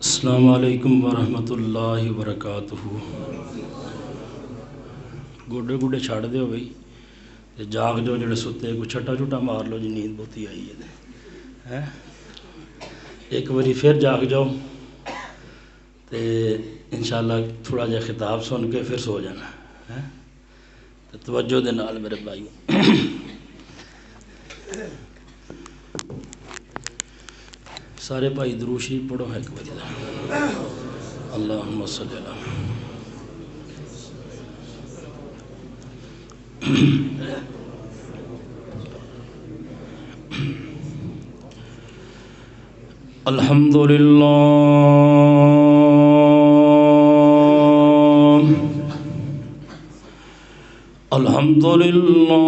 السلام علیکم ورحمۃ اللہ وبرکاتہ۔ گوڈے گوڈے چھڑ دیو بھائی تے جاگ جو جڑے ستے کو چھٹا چھٹا مار لو جی، نیند بہتی آئی ہے۔ ایک باری پھر جاگ جاؤ تے انشاءاللہ تھوڑا جا خطاب سن کے پھر سو جانا ہے۔ توجہ دے نال میرے بھائی، سارے بھائی درود شریف پڑھو ایک باری دا۔ اللہم صلی اللہ الحمدللہ الحمدللہ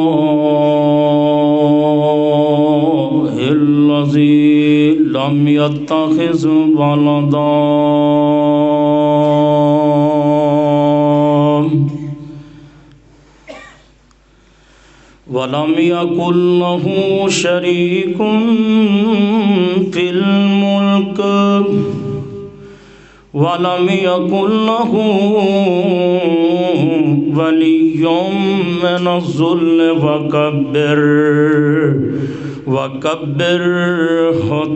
الذی لم يتخذ ولدا ولم يكن له شريك في الملك ولم يكن له ولي من الذل وكبره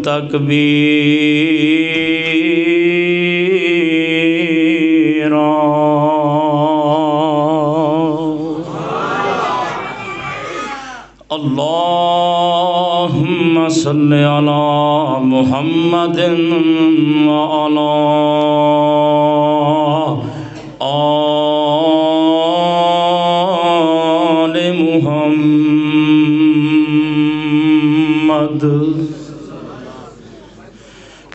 تكبيرا۔ اللهم صل على محمد وعلى آل محمد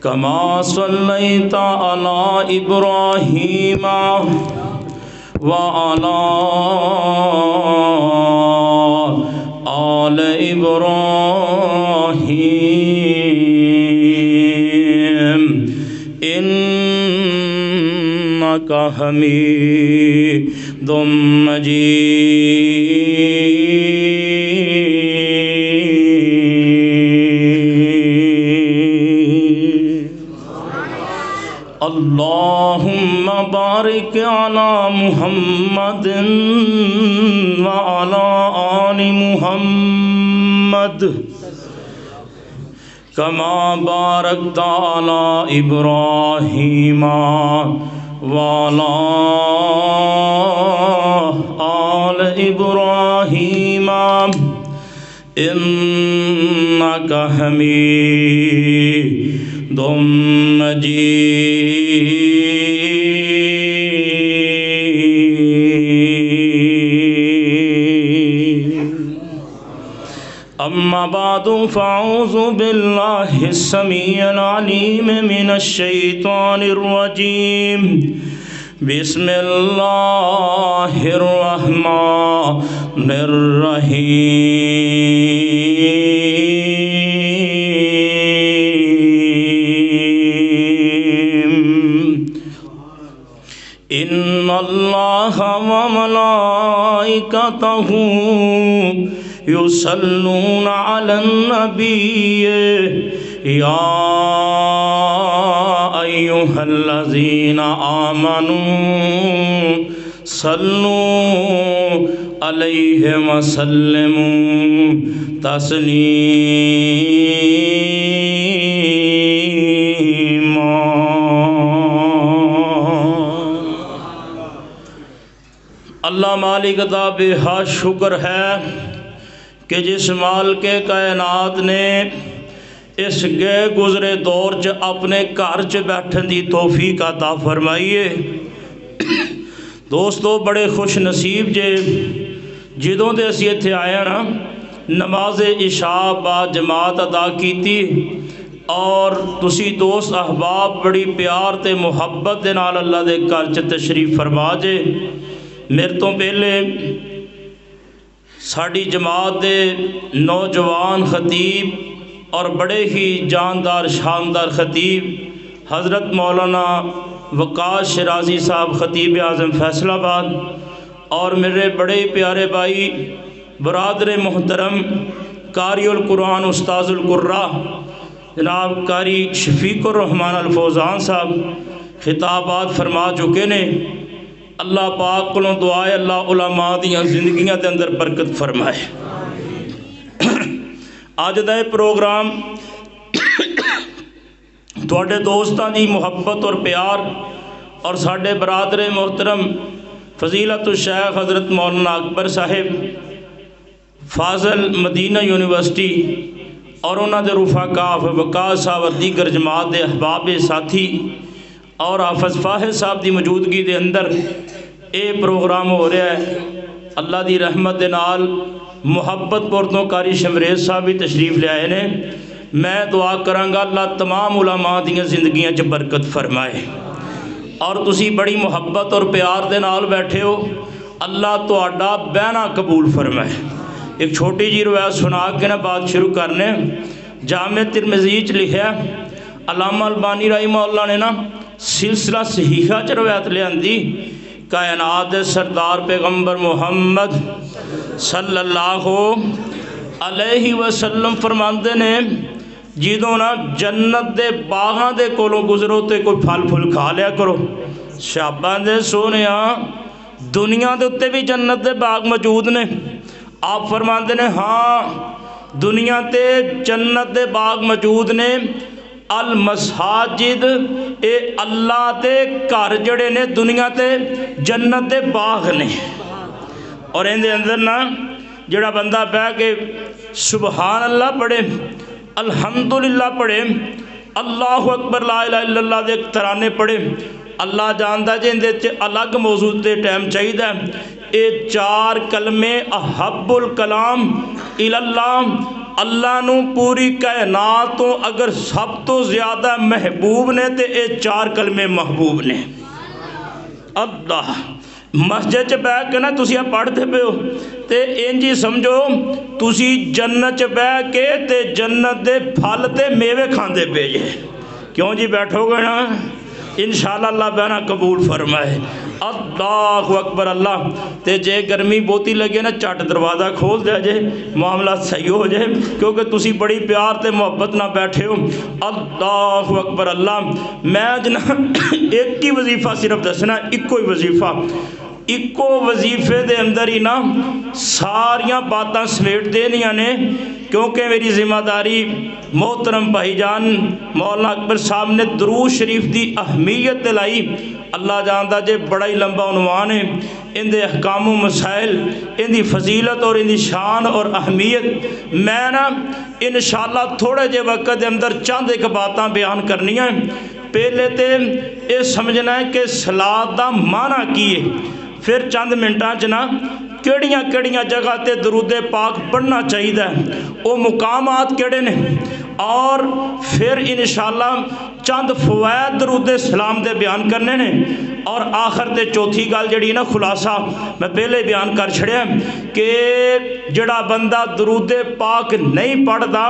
كما صليت على إبراهيم وعلى آل إبراهيم إنك حميد مجيد۔ اللهم بارك على محمد وعلى آل محمد كما باركت على إبراهيم وعلى آل إبراهيم إنك حميد مجيد۔ أما بعد فأعوذ بالله السميع العليم من الشيطان الرجيم، بسم الله الرحمن الرحيم۔ إن الله وملائكته يصلون على النبي يا أيها الذين آمنوا صلوا عليه وسلموا تسليما۔ اللہ مالک دا بے حد شکر ہے کہ جس مالک کائنات نے اس گئے گزرے دور چ اپنے گھر چ بیٹھن دی توفیق عطا فرمائیے۔ دوستو بڑے خوش نصیب جے جدوں دے اسی ایتھے آیا نا، نماز عشاء با جماعت ادا کیتی اور تسی دوست احباب بڑی پیار تے محبت دے نال اللہ دے گھر چ تشریف فرما جے۔ میرے تو پہلے ساڑی جماعت دے نوجوان خطیب اور بڑے ہی جاندار شاندار خطیب حضرت مولانا وقاص شرازی صاحب خطیب اعظم فیصل آباد، اور میرے بڑے پیارے بھائی برادر محترم قاری القرآن استاذ القرآن جناب قاری شفیق الرحمان الفوزان صاحب خطابات فرما چکے نے. اللہ پاک کو دعا ہے اللہ علماء دیاں زندگیاں دے اندر برکت فرمائے. اج دا پروگرام تواڈے دوستاں دی محبت اور پیار اور ساڈے برادر محترم فضیلت الشیخ حضرت مولانا اکبر صاحب فاضل مدینہ یونیورسٹی اور انہاں دے رفقاء وقاص صاحب اور دیگر جماعت دے احباب ساتھی اور حافظ فاحد صاحب دی موجودگی دے اندر اے پروگرام ہو رہا ہے. اللہ دی رحمت دے نال محبت پورتوں قاری شمریز صاحب بھی تشریف لے آئے نے. میں دعا کرانگا اللہ تمام علماء دیاں زندگیاں چ برکت فرمائے. اور تسی بڑی محبت اور پیار دے نال بیٹھے ہو, اللہ تہاڈا بہنا قبول فرمائے. ایک چھوٹی جی روایت سنا کے نا بات شروع کرنے. جامع ترمذی چ لکھا علامہ البانی رحمہ اللہ نے نا سلسلہ صحیحہ چ روایت لے آندی. کائنات سردار پیغمبر محمد صلی اللہ علیہ وسلم فرماندے نے جدوں نا جنت دے باغاں دے کولوں گزرو تے کوئی پھل پھل کھا لیا کرو. صحابہ دے سونیا دنیا دے اتے بھی جنت دے باغ موجود نے. آپ فرماندے نے ہاں دنیا تے جنت دے باغ موجود نے. المساجد اے اللہ تے گھر جڑے نے دنیا تے جنت دے باغ نے. اور ان دے اندر نا جڑا بندہ بہ کے سبحان اللہ پڑھے, الحمدللہ پڑھے, اللہ اکبر لا الہ الا اللہ دے ترانے پڑھے, اللہ جاندا جے اندے چ الگ موضوع تے ٹائم چاہیدا. اے 4 کلمے احب الکلام الاللہ, اللہ نو پوری کائنات تو اگر سب تو زیادہ محبوب نے تے اے 4 کلمے محبوب نے. اللہ مسجد چ بیٹھ کے نا تسی پڑھتے پے ہو تے انجی سمجھو تسی جنت چ بیٹھ کے تے جنت دے پھل تے میوے کھاندے پے جے. کیوں جی بیٹھو گے نا انشاءاللہ اللہ بہنا قبول فرمائے. اللہ اکبر. اللہ تے جے گرمی بہتی لگے نا چٹ دروازہ کھول دیا جے معاملہ صحیح ہو جائے کیونکہ تسی بڑی پیار تے محبت نہ بیٹھے ہو. اللہ اکبر. اللہ میں جناب ایک ہی وظیفہ صرف دسنا, ایکو ہی وظیفہ, ایکو وظیفے دے اندر ہی نا ساریاں باتاں سمیٹ دینیاں نے کیونکہ میری ذمہ داری محترم بھائی جان مولانا اکبر صاحب نے درود شریف دی اہمیت دلائی. اللہ جاندا جے بڑا ہی لمبا عنوان ہے, ان دے احکام و مسائل, ان دی فضیلت اور ان دی شان اور اہمیت. میں نا انشاءاللہ تھوڑے جے وقت دے اندر چند ایک باتاں بیان کرنیاں. پہلے تے یہ سمجھنا ہے کہ صلاۃ دا معنی کی ہے, پھر چند منٹاں چ نا کیڑیاں کیڑیاں جگہ تے درود پاک پڑھنا چاہیے, وہ مقامات کیڑے نے, اور پھر انشاءاللہ چند فوائد درود سلام دے بیان کرنے نے. اور آخر تے چوتھی گل جڑی نا خلاصہ میں پہلے بیان کر چھڑیا کہ جڑا بندہ درود پاک نہیں پڑھدا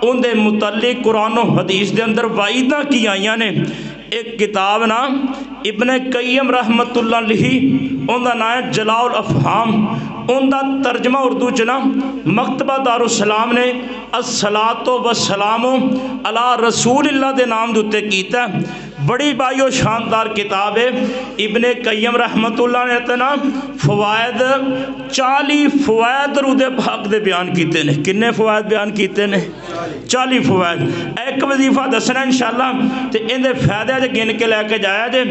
ان دے متعلق قرآن و حدیث دے اندر وعیداں کی آئیاں نے. ایک کتاب نا ابن قیم رحمت اللہ علیہ ان دا نام ہے جلاء الافہام, ان دا ترجمہ اردو چنا مکتبہ دارالسلام نے الصلاۃ والسلام علی رسول اللہ دے نام دوتے کیتا ہے. بڑی بائیو شاندار کتاب ہے. ابن قیم رحمت اللہ نے اتنا فوائد 40 فوائد درود پاک دے بیان کیتے نے. کنے فوائد بیان کیتے نے؟ 40 فوائد. ایک وظیفہ دسنا انشاءاللہ تے ان دے فائدے جے گن کے لے کے جایا جے.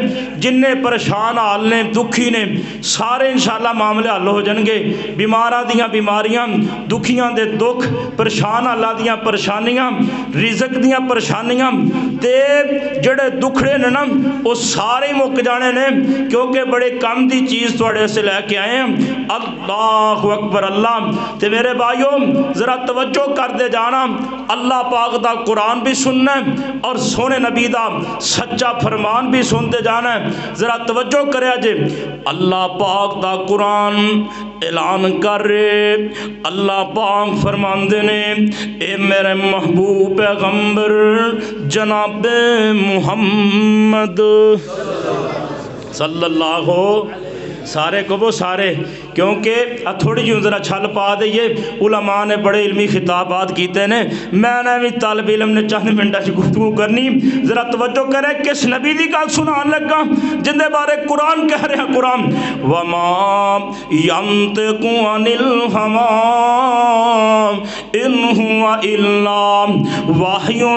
جننے پریشان حال نے دکھی نے سارے انشاءاللہ معاملے حل ہو جان گے. بیماراں دیاں بیماریاں, دکھیاں دے دکھ, پریشان حالاں دیاں پریشانیاں, رزق دیاں پریشانیاں تے جڑے دکھڑے نے نا وہ سارے مک جانے نے کیونکہ بڑے کم دی چیز تھوڑے سے لے کے آئے ہیں. اللہ اکبر. اللہ تے میرے بھائیوں ذرا توجہ کر دے جانا, اللہ پاک دا قرآن بھی سننا ہے اور سونے نبی دا سچا فرمان بھی سنتے جانا ہے. ذرا توجہ کریا جے. اللہ پاک دا قرآن اعلان کر رہے, اللہ پاک فرماندے نے اے میرے محبوب پیغمبر جناب محمد صلی اللہ سارے کہو سارے، کیونکہ تھوڑی جی ذرا چھل پا دئیے، علماء نے بڑے علمی خطابات کیتے نے، میں نے بھی طالب علم نے چند منٹا چ گفتگو کرنی، ذرا توجہ کرے کس نبی دی گل سنان لگا جن دے بارے قرآن کہہ رہا قرآن وَمَا يَنْطِقُ عَنِ الْهَوَىٰ إِنْ هُوَ إِلَّا وَحْيٌ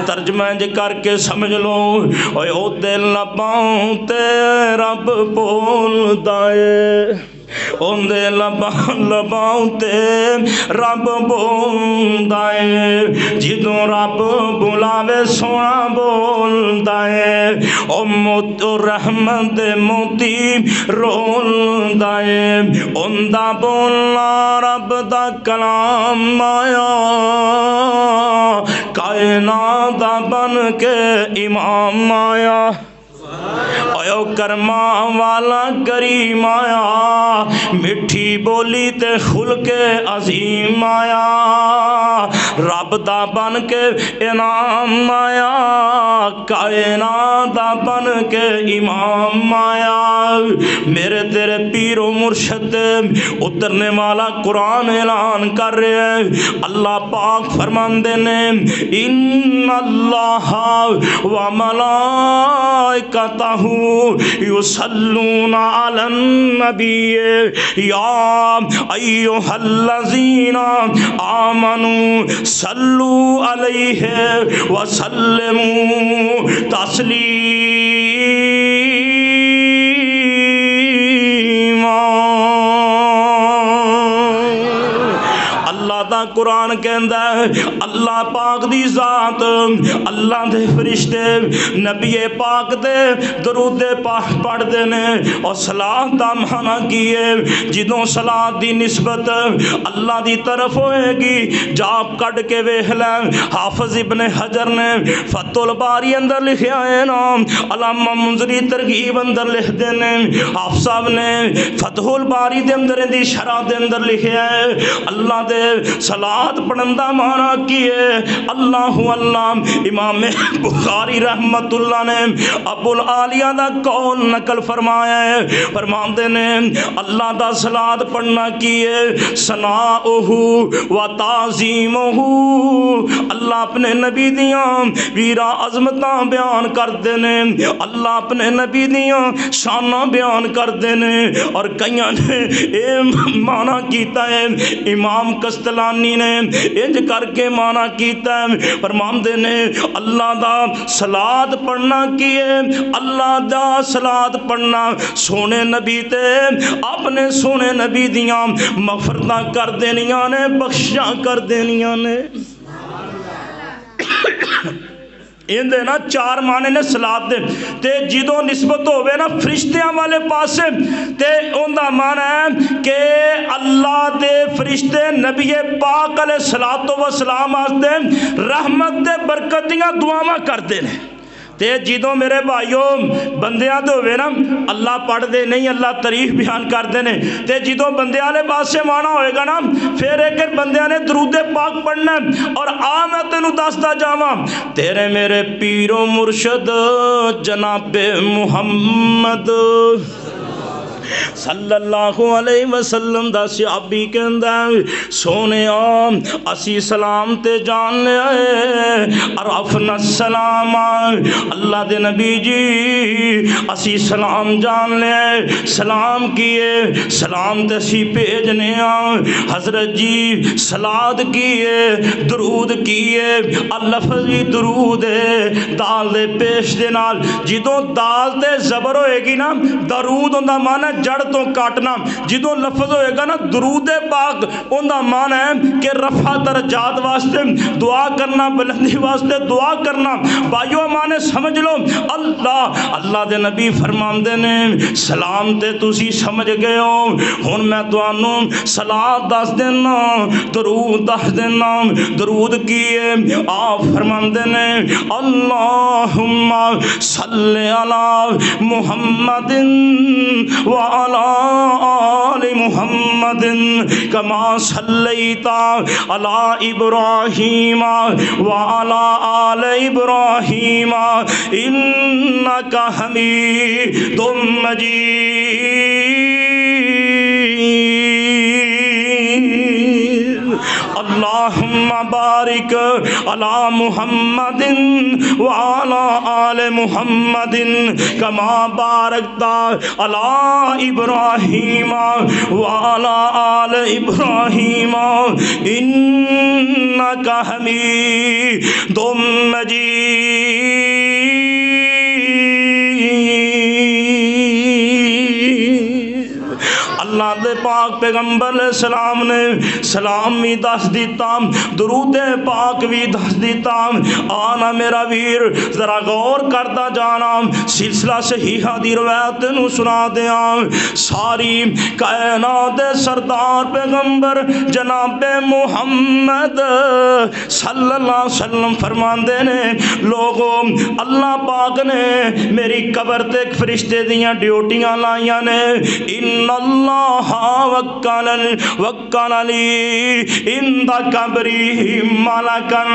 ترجمہ جے کر کے سمجھ لو، اوے او دل لباں تے رب بولدا اے، اوندے لباں تے رب بولدا اے، جدوں رب بلاوے سونا بولدا اے، او موت رحمت دے موتی رولدا اے، اوندا بولنا رب دا کلام آیا، کائنات دا بن کے امام آیا، او کرما والا کریم آیا، مٹھی بولی تے خلق عظیم آیا، رب دا بن کے انعام آیا، کائنات دا بن کے امام آیا۔ میرے تیرے پیر و مرشد اترنے والا قرآن اعلان کر رہے ہیں، اللہ پاک فرماندے نے ان اللہ و ملائکتہ یصلون علی النبی یا ایھا الذین آمنوا صلوا علیہ وسلموا تسلیما۔ اللہ دا قرآن کہندا ہے اللہ پاک دی ذات، اللہ دے فرشتے نبی پاک دے درود پاک پڑھ دے نے، اور صلاۃ دا معنی کیے جدوں صلاۃ دی نسبت اللہ دی طرف ہوئے گی، جاب کٹ کے ویکھ لیں حافظ ابن حجر نے فتح الباری اندر لکھیا ہے نام، علامہ منذری ترغیب اندر لکھ دے نے، حافظ صاحب نے فتح الباری دے اندر دی شرح دے اندر لکھیا ہے اللہ دے صلاۃ پڑھن دا معنی کیے اللہ اللہ۔ امام بخاری رحمت اللہ نے ابو العالیہ دا قول نقل فرمایا ہے، فرماندے نے اللہ دا صلاۃ پڑھنا کیے ثناؤہ و تعظیمہ، اللہ اپنے نبی دیاں ویرا عظمتاں بیان کردے نے، اللہ اپنے نبی دیاں شاناں بیان کردے نے، اور کئیاں نے اے معنی کیتا ہے، امام کستلانی نے انج کر کے معنی کیتا ہے، فرماندے نے اللہ دا صلاۃ پڑھنا کیے، اللہ دا صلاۃ پڑھنا سونے نبی تے اپنے سونے نبی دیاں مغفرتاں کر دینیاں نے، بخشاں کر دینیاں نے۔ اندے نا چار معنی نے صلاۃ دے، تے جدوں نسبت ہوئے نا فرشتیاں والے پاسے تے اندہ معنی ہے کہ اللہ دے فرشتے نبی پاک علیہ السلام آستے رحمت دے برکتیاں دعاواں کردے نے، تے جدوں میرے بھائیوں بندیاں دے ہوئے نا اللہ پڑھ دے نہیں، اللہ تعریف بیان کر دے نے، تے جدوں بندیاں لے پاسے مانا ہوئے گا نا پھر ایک بندیاں نے درود پاک پڑھنا ہے، اور میں تینوں دستا جاواں تیرے میرے پیر و مرشد جناب محمد صلی اللہ علیہ وسلم دا صحابی کہندا سونے اسی سلام تے جان لے عرفنا السلام، اللہ دے نبی جی اسی سلام جان لے، سلام کیے سلام تے اسی بھیجنے حضرت جی صلاۃ کیے درود کیے، اللفظ بھی درود دال دے پیش دے نال، جدوں دال تے زبر ہوئے گی نا درود ہوندا معنی جڑ تو کاٹنا، جدوں لفظ ہوئے گا نا درود پاک اوندا معنی ہے کہ رفع درجات واسطے دعا کرنا، بلندی واسطے دعا کرنا۔ بھائیو معنی سمجھ لو، اللہ دے نبی فرماندے نے سلام تے تسی سمجھ گئے ہو، ہن میں تانوں صلاۃ دس دینا، درود دس دینا۔ درود کیے آپ فرماندے نے اللہم صلی علی محمد وعلی آل محمد کما صلیت علی ابراہیم وعلی آل ابراہیم انک حمید مجید اللہم بارک علی محمد وعلی آل محمد کما بارکت علی ابراہیم وعلی آل ابراہیم انک حمید مجید۔ اللہ دے پاک پیغمبر علیہ السلام نے سلام بھی دس دیتا، درود پاک بھی دس دیتا۔ آنا میرا ویر ذرا غور کرتا جانا، سلسلہ صحیحہ دی روایت نو سنا دیا۔ ساری کائنات سردار پیغمبر جناب محمد صلی اللہ علیہ وسلم فرماندے نے لوگوں اللہ پاک نے میری قبر تے ایک فرشتے دیاں ڈیوٹیاں لائیاں نے۔ ان اللہ وکل علی عند قبری ملکن،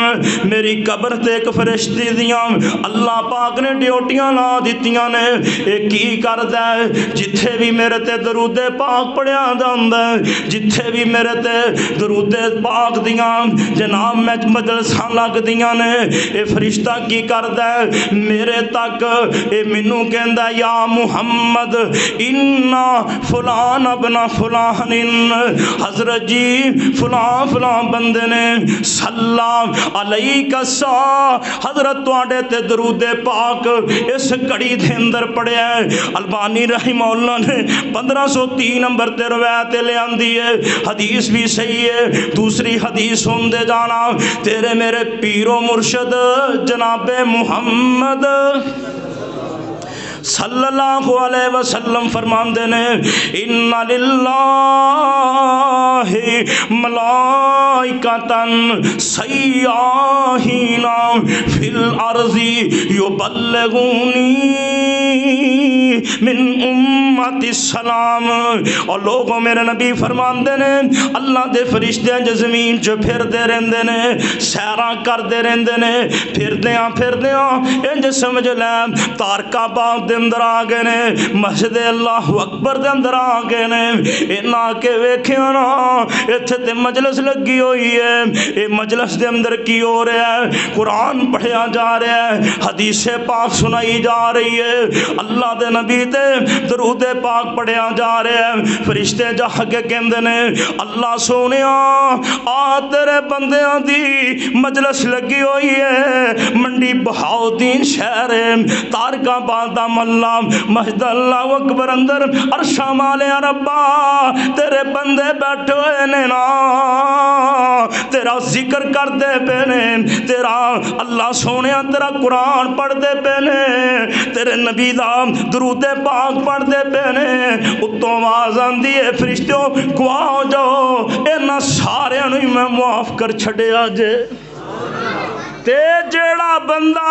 میری قبر تے ایک فرشتے دیاں اللہ پاک نے ڈیوٹیاں لا دیتیاں نے۔ ایک کی کردا ہے جتھے بھی میرے تے درود پاک پڑھیا جاندا ہے، جتھے بھی میرے تے درود پاک دیاں جناب میں مجلساں لگ دیاں نے، اے فرشتہ کی کردا ہے میرے تک اے مینوں کہندا یا محمد انا فلان ابن فلان، حضرت جی فلان فلان بندے نے سلام علیک سا حضرت تواڈے تے درود پاک اس گھڑی دے اندر پڑھیا ہے۔ البانی رحمہ اللہ نے 1503 نمبر تے روایت لے آندی ہے، حدیث بھی صحیح ہے۔ دوسری حدیث سن دے جانا، تیرے میرے پیر و مرشد جناب محمد صلی اللہ علیہ وسلم فرماندے نے ان للہ ملائکتن سیاہین فی الارض یبلغونی من امت السلام۔ اور لوگوں میرے نبی فرماندے نے اللہ دے فرشتے جو زمین جو پھر دے رہندے نے، سیراں کر دے رہندے نے، پھر دیاں انج سمجھ لے تارکا باغ دے اندر آ گئے نے، مسجد اللہ اکبر دے اندر آ گئے نے، اینا کے ویکھیا نا ایتھے تے مجلس لگی ہوئی ہے، اے مجلس دے اندر کی ہو رہا ہے؟ قرآن پڑھیا جا رہا ہے، حدیث پاک سنائی جا رہی ہے، اللہ دے نبی تے درود پاک پڑھیا جا رہا ہے۔ فرشتے جا کے کہندے نے اللہ سونیا آ تیرے بندیاں دی مجلس لگی ہوئی ہے، منڈی بہاؤدین شہر ہے، تارکا بادا ملا مسجد اللہ اکبر اندر عرشاں مالیا ربا تیرے بندے بیٹھے ہوئے نے نا، تیرا ذکر کر دے پینے، تیرا اللہ سونے تیرا قرآن پڑھ دے پینے، تیرے نبی دا درود پاک پڑھ دے پینے۔ اتوں آواز آندی ہے فرشتوں گواہ ہو جاؤ اینا سارے انہی میں معاف کر چھڑے آجے۔ تے جیڑا بندہ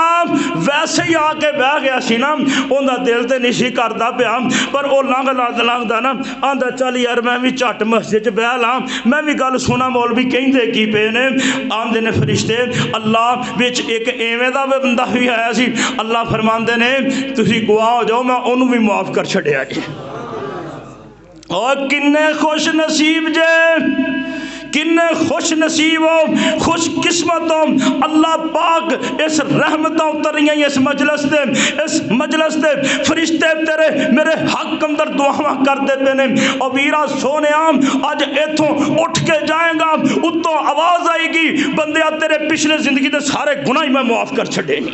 ویسے ہی آ کے بہ گیا سی نا اوندا دل تے نہیں کردا پیا، پر او لنگدا نا آندا چل یار میں بھی جھٹ مسجد چ بہ لاں، میں بھی گل سنا مولوی کہندے کی پے نے۔ آندے نے فرشتے اللہ وچ ایک ایویں دا بندہ بھی آیا سی، اللہ فرماندے نے تسی گواہ ہو جاؤ میں اونوں بھی معاف کر چھڈیا جی۔ اور کنے خوش نصیب جے، کنے خوش نصیب ہو، خوش قسمت ہو، اللہ پاک اس رحمتوں اتریاں اس مجلس دے فرشتے تیرے میرے حق اندر دعاواں کرتے پے نے۔ اور ویرا سونے اج ایتھوں اٹھ کے جائیں گا اتوں آواز آئے گی بندیا تیرے پچھلے زندگی دے سارے گناہ میں معاف کر چھڑے گی۔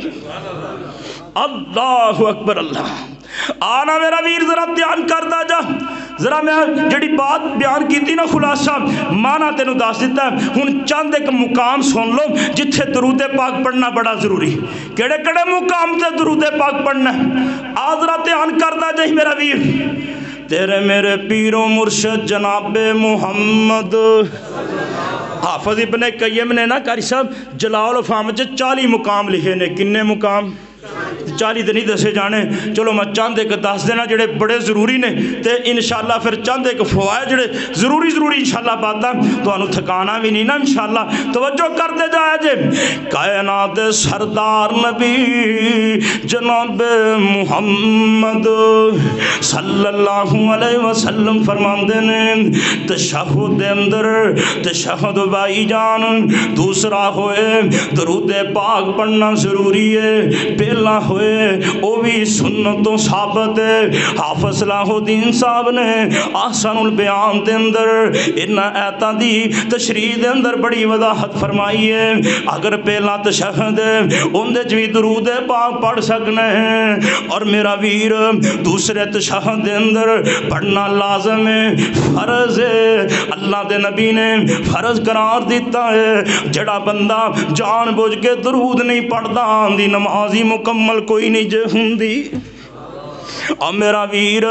اللہ اکبر اللہ۔ آنا میرا ویر ذرا دھیان کردا جا، ذرا میں جڑی بات بیان کی تھی نا خلاصہ مانا تینوں دس دیتا ہے، ہن چند ایک مقام سن لو جتھے درود پاک پڑھنا بڑا ضروری۔ کیڑے کیڑے مقام تے درود پاک پڑھنا ہے ذرا دھیان کردا جا میرا ویر۔ تیرے میرے پیر و مرشد جناب محمد حافظ ابن قیم نے نا قاری صاحب جلال الافہام 40 مقام لکھے نے۔ کنے مقام؟ 40 تو نہیں دسے جانے، چلو میں چند ایک دس دینا جڑے بڑے ضروری نے، تے انشاءاللہ پھر چند ایک فوائد جڑے ضروری انشاءاللہ باتاں تانوں تھکانا بھی نہیں نا انشاءاللہ، توجہ کرتے جایا جے۔ کائنات سردار نبی جناب محمد صلی اللہ علیہ وسلم فرماندے نے تشہد دے اندر، تشہد بھائی جان دوسرا ہوئے درود پاک پڑھنا ضروری ہے، پہلا ہوئے وہ بھی سنتوں ثابت ہے۔ حافظ صلاح الدین صاحب نے احسن البیان دے اندر ان آیاتاں دی تشریح دے اندر بڑی وضاحت فرمائی ہے۔ اگر پہلا تشہد اندے وچ بھی درود پاک پڑھ سکنے ہیں، اور میرا ویر دوسرے تشہد دے اندر پڑھنا لازم ہے، فرض ہے، اللہ دے نبی نے فرض قرار دیتا ہے۔ جڑا بندہ جان بوجھ کے درود نہیں پڑھدا دی نمازی مکمل کوئی نہیں جے ہوندی۔ اور میرا ویر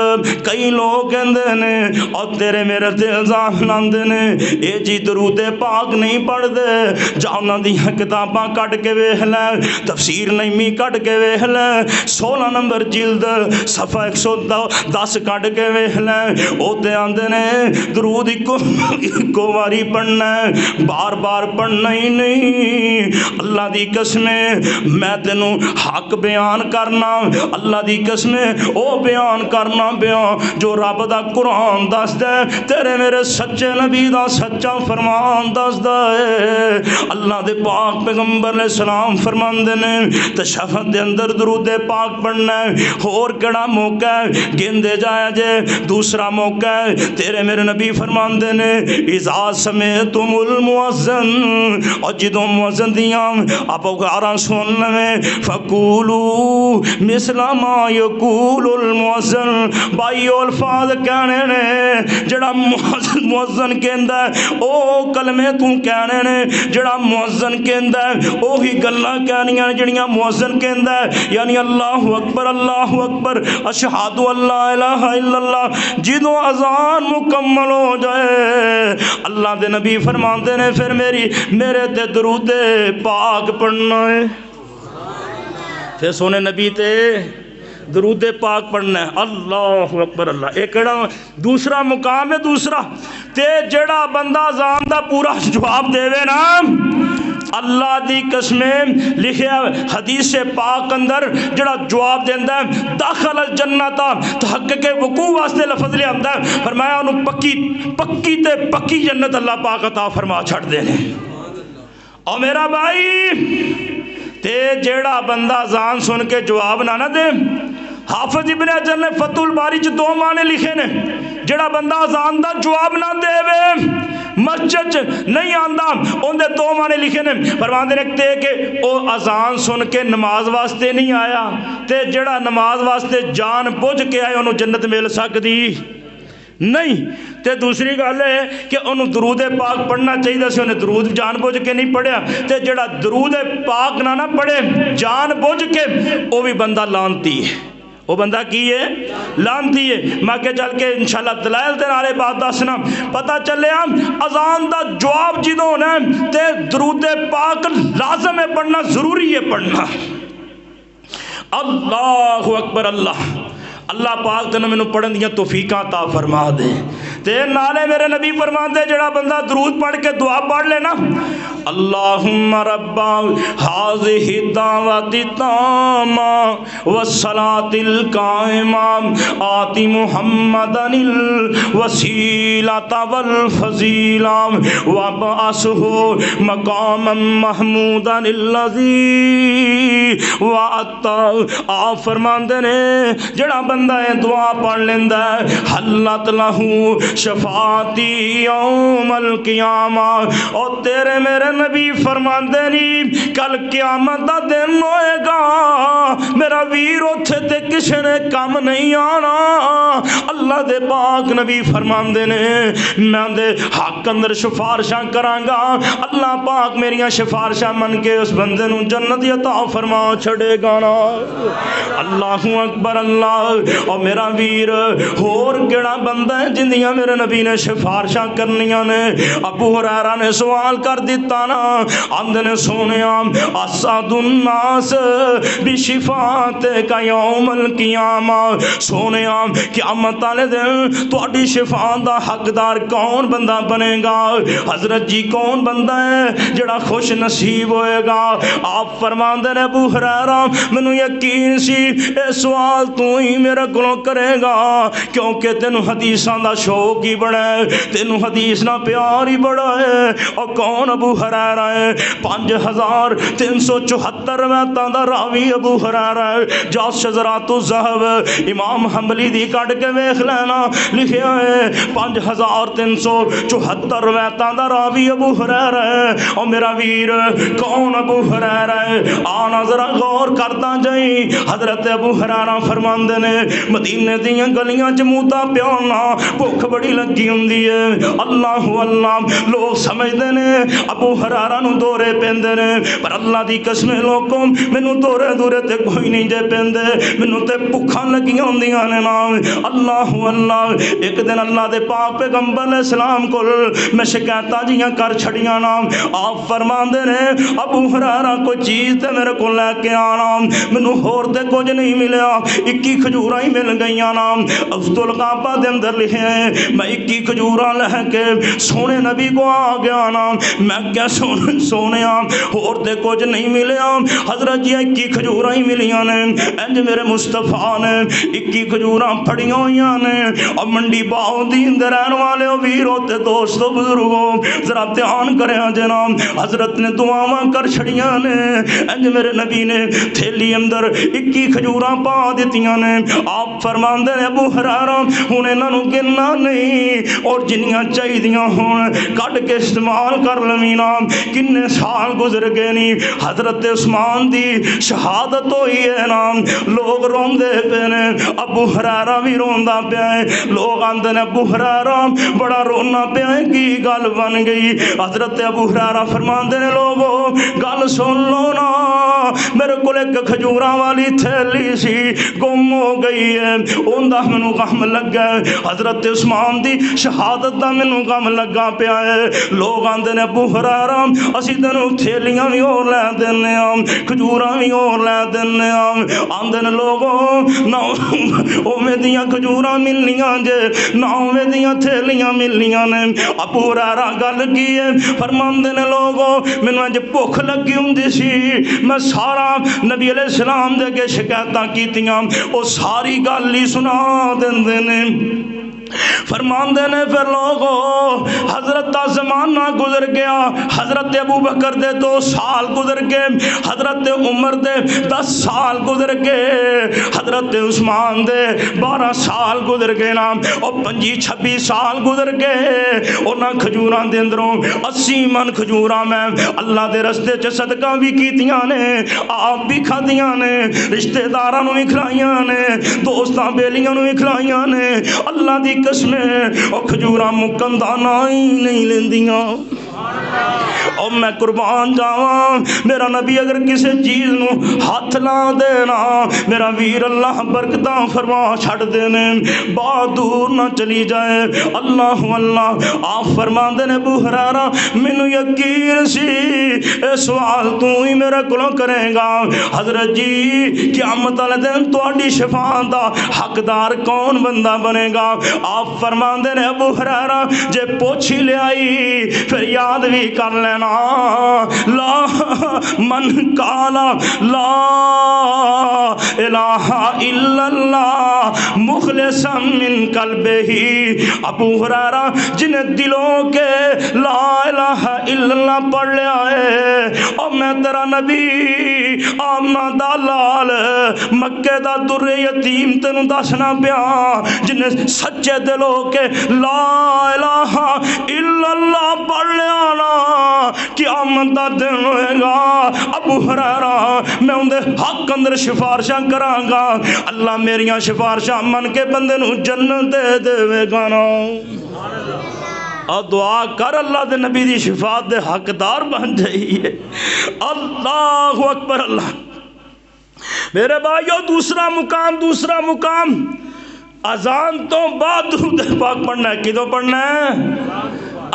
کئی لوگ کہندے نے اور تیرے میرے تے الزام لاندے نے اے جی درود پاک نہیں پڑھ دے، جا انہاں دیاں کتاباں کٹ کے ویکھ لے، تفسیر نعیمی کٹ کے ویکھ لے، 16 نمبر جلد صفحہ 110 کٹ کے ویکھ لے، او تے آندے نے درود اکو واری پڑھنا ہے، بار بار پڑھنا ہی نہیں۔ اللہ دی قسم میں تینوں حق بیان کرنا، اللہ دی قسم او بیان کرنا بیان جو رب دا قرآن دس دے، تیرے میرے سچے نبی دا سچا فرمان دس دے۔ اللہ دے پاک پیغمبر علیہ السلام فرماندے نے تشہد دے اندر درود پاک پڑھنا ہے، اور کڑا موقع ہے گندے جایا جے۔ دوسرا موقع ہے تیرے میرے نبی فرماندے نے اذا سمعتم المؤذن، اور جدوں مؤذن دیاں آپ غارا سن لیں، فقولوا مثل ما یقول المؤذن، بھائی الفاظ کہنے نے جڑا مؤذن کہندا ہے او کلمے تو کہنے نے، جڑا مؤذن کہندا ہے اوہی گلاں کہنیاں جڑیاں مؤذن کہندا ہے، یعنی اللہ اکبر اللہ اکبر اشہد ان لا الہ الا اللہ۔ جدوں اذان مکمل ہو جائے اللہ دے نبی فرماندے نے پھر میرے تے درود پاک پڑھنا ہے، پھر سونے نبی تے درود پاک پڑھنا ہے۔ اللہ اکبر اللہ، ایک دوسرا مقام ہے دوسرا تے جڑا بندہ اذان دا پورا جواب دے وے نا، اللہ دی قسمیں لکھیا حدیث پاک اندر جڑا جواب دیندا ہے داخل الجنت، تحقق وقوع واسطے لفظ لے آندا ہے، فرمایا انہوں پکی تے پکی جنت اللہ پاک عطا فرما چھڑ دے نے۔ اور میرا بھائی تے جیڑا بندہ اذان سن کے جواب نہ دے، حافظ ابن حجر نے فتح الباری چ 2 معنی لکھے نے، جڑا بندہ اذان دا جواب نہ دے وے مسجد نہیں آندا، ان دے 2 معنی لکھے نے، فرماندے نے تے کہ او اذان سن کے نماز واسطے نہیں آیا، تے جڑا نماز واسطے جان بوجھ کے آئے انہوں جنت مل سکدی نہیں، تے دوسری گل ہے کہ انہوں درود پاک پڑھنا چاہیے سی، انہیں درود جان بوجھ کے نہیں پڑھیا، تے جڑا درود پاک نہ پڑھے جان بوجھ کے وہ بھی بندہ لانتی ہے، وہ بندہ کی ہے لانتی ہے۔ میں کہ چل کے انشاءاللہ دلائل دے نالے بات دسنا پتہ چلے اذان دا جواب جدوں ہونا تے درود پاک لازم ہے پڑھنا، ضروری ہے پڑھنا۔ اللہ اکبر اللہ، اللہ پاک تینوں مینوں پڑھن دیاں توفیقاں عطا فرما دے۔ تے نالے میرے نبی فرماندے جڑا بندہ درود پڑھ کے دعا پڑھ لے نا، اللہم رب ہذہ الدعوۃ التامہ والصلاۃ القائمہ آت محمدا الوسیلۃ والفضیلہ وابعثہ مقاما محمودا الذی وعدتہ۔ آپ فرماندے نے جڑا بندہ دعا پڑھ لیندا ہے حلت لہ شفاعتی یوم القیامہ، اور تیرے میرے نبی فرماندے نہیں کل قیامت دا دن ہوئے گا میرا ویر اتھے تے کسے نے کم نہیں آنا۔ اللہ دے پاک نبی فرماندے نے میں دے حق اندر شفارشاں کرانگا، اللہ پاک میریاں شفارشاں من کے اس بندے نو جنت عطا فرما چھڑے گا نا۔ اللہ اکبر اللہ۔ اور میرا ویر اور کیڑا بندہ ہے جندیاں میرے نبی نے سفارشاں کرنیاں نے ابو ہریرہ نے سوال کر دیتا نا آندے نے سونیا اسعد الناس بشفاعتک یوم القیامہ سونیا قیامت والے دن تہاڈی شفاعت دا حقدار کون بندہ بنے گا حضرت جی کون بندہ ہے جڑا خوش نصیب ہوئے گا آپ فرماندے نے ابو ہریرہ مینوں یقین سی اے سوال تو ہی میرے کولوں کرے گا کیونکہ تینوں حدیثاں دا شوق ہی بڑا ہے تینوں حدیث نہ پیار ہی بڑا ہے اور کون ابو ہریرہ ہے 5374 روایتاں دا راوی ابو ہریرہ ہے جو شذرات الذہب امام حنبلی دی کڈ کے ویکھ لینا لکھیا ہے 5374 روایتاں دا راوی ابو ہریرہ ہے اور میرا ویر کون ابو ہریرہ ہے آنا ذرا غور کرتا جائیں حضرت ابو ہریرہ فرماندے نے مدینے دیاں گلیاں چ موتا پیانا بھوک بڑی لگی ہوندی ہے اللہ اللہ لوگ سمجھدے نے ابو ہریرہ نو دورے پیندے نے پر اللہ دی قسم لوگوں مینوں دورے دورے تے کوئی نہیں جے پیندے مینوں تے بھوکاں لگیاں ہوندیاں نے نا اللہ اللہ ایک دن اللہ دے پاک پیغمبر علیہ السلام کول میں شکایتاں جیاں کر چھڑیاں نا آپ فرماندے نے ابو ہریرہ کوئی چیز تے میرے کو لے کے آنا مینوں ہور تے کچھ نہیں ملیا 21 کھجوراں ہی مل گئیاں نا الغابہ دے اندر لکھے ہیں میں 21 کھجوراں لے کے سونے نبی کو آ گیا نا میں کیا سونیا ہور تے کچھ نہیں ملیا حضرت جی 21 کھجوراں ہی ملیاں نے انج میرے مصطفیٰ نے 21 کھجوراں پھڑیاں ہوئیاں نے اور منڈی باؤ دین دے رہن والے ویرو تے دوستو بزرگوں ذرا دھیان کریں جناب حضرت نے دعاواں کر چھڑیاں نے انج میرے نبی نے تھیلی اندر 21 کھجوراں پا دیتیاں نے آپ فرماندے نے ابو ہریرہ ہن انہاں نوں گننا نہیں اور جنیاں چاہیدیاں ہون کڈ کے استعمال کر لوینا کنے سال گزر گئے نہیں حضرت عثمان دی شہادت ہوئی ہے نا لوگ روندے پے نے ابو ہریرہ بھی روندا پیا ہے لوگ آندے نے ابو ہریرہ بڑا رونا پیا ہے کی گل بن گئی حضرت ابو ہریرہ فرماندے نے لوگو گل سن لو نا میرے کول ایک کھجوراں والی تھیلی سی گم ہو گئی ہے اوندا مینوں غم لگا ہے حضرت عثمان دی شہادت دا مینوں غم لگا پیا ہے لوگ آندے نے ابو ہریرہ اسی تینوں تھیلیاں بھی اور لے دینے کھجوراں بھی اور لے دینے آندے نے لوگوں نہ اوویں دیاں کھجوراں ملنیاں جے نہ اوویں دیاں تھیلیاں ملنیاں نے ابو ہریرہ گل کی ہے فرماندے نے لوگوں مینوں اج بھوک لگی ہوندی سی میں سارا نبی علیہ السلام دے کے شکایتاں کیتیاں او ساری گل ہی سنا دیندے نے فرماندے نے پھر لوگوں حضرت دا زمانہ گزر گیا حضرت ابو بکر دے 2 سال گزر گئے حضرت عمر دے 10 سال گزر گئے حضرت عثمان دے 12 سال گزر گئے نا اور 25-26 سال گزر گئے انہاں کھجوراں دے اندروں 80 من کھجوراں میں اللہ دے رستے چ صدقہ بھی کیتیاں نے آپ بھی کھادیاں نے رشتہ داراں نوں بھی کھلائیاں نے دوستاں بیلیاں نوں بھی کھلائیاں نے اللہ دی قسمیں اور کھجوراں مکن دا نا ہی نہیں لیندیاں اور میں قربان جاواں میرا نبی اگر کسی چیز نو ہاتھ لا دینا میرا ویر اللہ برکتاں فرما چھڑ دینے بہت دور نہ چلی جائے اللہ اللہ آپ فرما دینے ابو ہریرہ مینوں یقین سی اے سوال تو ہی میرے کولوں کرے گا حضرت جی قیامت والے دن تہاڈی شفاعت دا حقدار کون بندہ بنے گا آپ فرما دینے ابو ہریرہ جے پوچھ ہی لے آئی پھر یاد بھی کر لینا لا من قالا لا الہ الا اللہ مخلصا من قلبہ ابو ہریرہ جنہیں دلوں کے لا الہ الا اللہ پڑھ لیا ہے اور میں تیرا نبی آمنہ دا لال مکہ دا در یتیم تینوں دسنا پیا جنہیں سچے دلوں کے لا الہ الا اللہ پڑھ لیا نا قیامت دا دن ہوئے گا ابو ہریرہ میں ان دے حق اندر سفارشاں کراں گا اللہ میریاں سفارشاں من کے بندے نو جنت دے دے گا نا اور دعا کر اللہ دے نبی دی شفاعت دے حقدار بن جائیے اللہ اکبر اللہ میرے بھائیو دوسرا مقام اذان تو بعد درود پاک پڑھنا ہے. کدوں پڑھنا ہے؟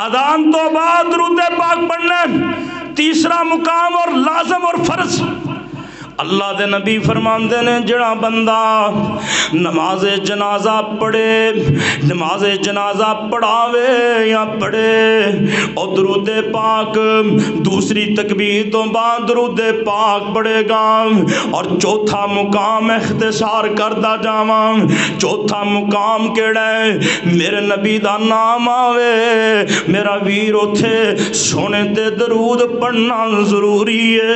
اذان تو بعد درود پاک پڑھنا ہے. تیسرا مقام اور لازم اور فرض. اللہ دے نبی فرماندے نے جڑا بندہ نماز جنازہ پڑھے، نماز جنازہ پڑھاوے یا پڑھے اور درود پاک دوسری تکبیر تو بعد درود پاک پڑھے گا. اور چوتھا مقام اختصار کردہ جاواں، چوتھا مقام کیڑا ہے؟ میرے نبی دا نام آوے میرا ویر اوتھے سونے تے درود پڑھنا ضروری ہے.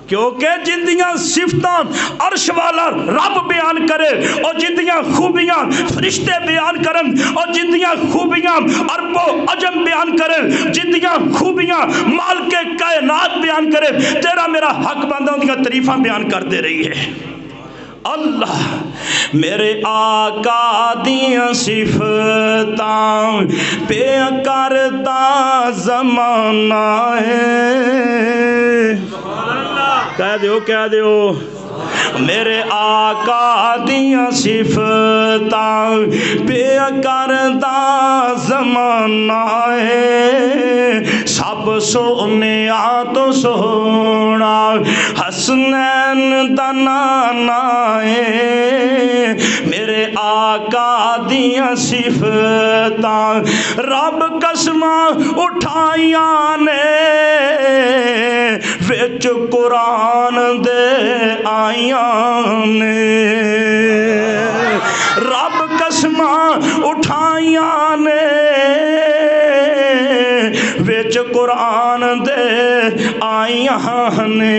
کیونکہ جندیاں صفتاں عرش والا رب بیان کرے اور جندیاں خوبیاں فرشتے بیان کرن اور جندیاں خوبیاں عرب و عجم بیان کرے، جندیاں خوبیاں مالک کائنات بیان کرے، تیرا میرا حق بندہ ان کا تعریفاں بیان کر دے رہی ہے. اللہ میرے آقا دیاں صفتاں پہ کرتا زمانہ ہے. کہہ دیو میرے آقا دیاں صفتاں پہ کرتا زمانہ ہے. سب سونے تو سونا حسنین دا نانا ہے. میرے آقا دیاں صفتاں رب قسماں اٹھائیاں نے وچ قرآن دے آئیاں نے. رب قسماں اٹھائیاں نے وچ قرآن دے آئیاں نے.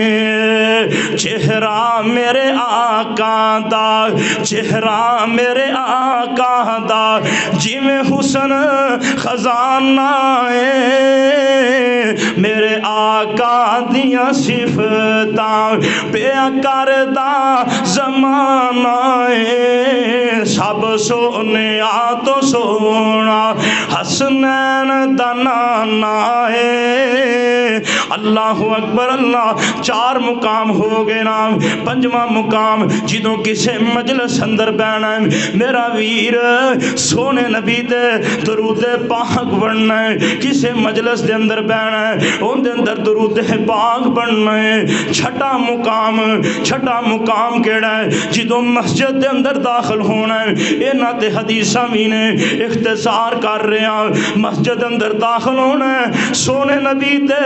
چہرہ میرے آقا دا، چہرہ میرے آقا دا جویں حسن خزانہ ہے. میرے آقا دیاں صفتاں پہ کردا زمانہ ہے. سب سونے تو سونا حسنین دا نانا ہے. اللہ اکبر اللہ. چار مقام ہو گئے نا. پنجواں مقام جدوں کسے مجلس اندر بہنا ہے میرا ویر سونے نبی دے درود پاک پڑھنا ہے. کسے مجلس دے اندر بہنا ہے ان دے اندر درود پاک پڑھنا ہے. چھٹا مقام کیڑا ہے؟ جدوں مسجد دے اندر داخل ہونا ہے. انہاں تے حدیثاں بھی نے اختصار کر رہے ہیں. مسجد اندر داخل ہونا ہے سونے نبی تے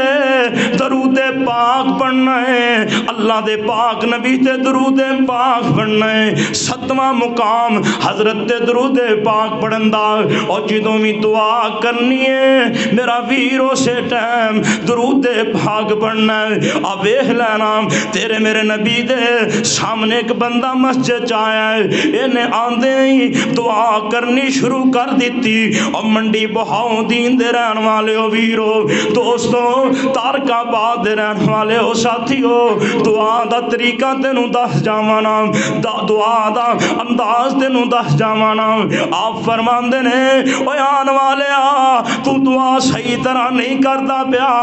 درود پاک پڑھنا ہے. اللہ دے پاک نبی تے درود پاک پڑھنا ہے. ستواں مقام حضرت تے درود پاک پڑھن دا. اور جدوں بھی دعا کرنی ہے میرا ویر اسے ٹائم درود پاک پڑھنا ہے. اب ویکھ لینا تیرے میرے نبی دے سامنے ایک بندہ مسجد آیا ہے. انہیں آندے ہی دعا کرنی شروع کر دیتی. اور منڈی بہاؤ دین دے رہن والے ہو ویرو دوستو، تارکا باد دے رہن والے ہو ساتھیو، دعا دا طریقہ تینوں دس جاوانا، دعا دا انداز تینوں دس جاوانا. آپ فرماندے نے اوے آن والے تو دعا صحیح طرح نہیں کرتا پیا.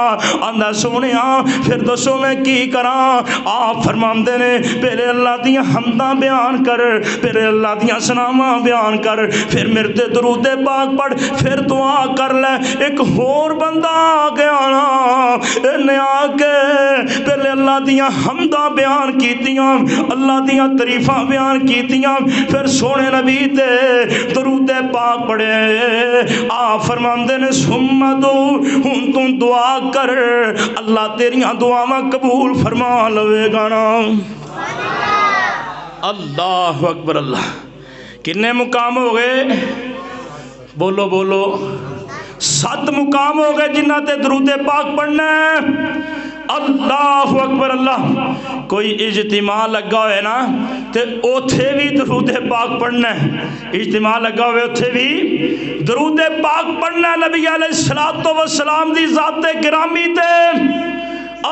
آندا سونیا پھر دسو میں کی کراں؟ آپ فرماندے نے پہلے اللہ دیاں حمداں بیان کر، پہلے اللہ دیاں ثناواں بیان کر، پھر میرے تے درود پاک پڑھ، پھر دعا کر لے. ایک ہور بندہ آ گیا نا، انہیں آ کے پہلے اللہ دیاں حمداں بیان کیتیاں، اللہ دیاں تعریفاں بیان کیتیاں، پھر سونے نبی تے درود پاک پڑھے. آپ فرماندے نے سمدو ہن تو دعا کر، اللہ تیریاں دعاواں قبول فرما لوے گا نا. اللہ اکبر اللہ. کتنے مقام ہو گئے؟ بولو بولو. 7 مقام ہو گئے جنہ تے درود پاک پڑھنا ہے. اللہ اکبر اللہ. کوئی اجتماع لگا ہوئے نا تے اوتھے بھی درود پاک پڑھنا ہے. اجتماع لگا ہوئے اوتھے بھی درود پاک پڑھنا ہے نبی علیہ السلام دی ذات گرامی تے.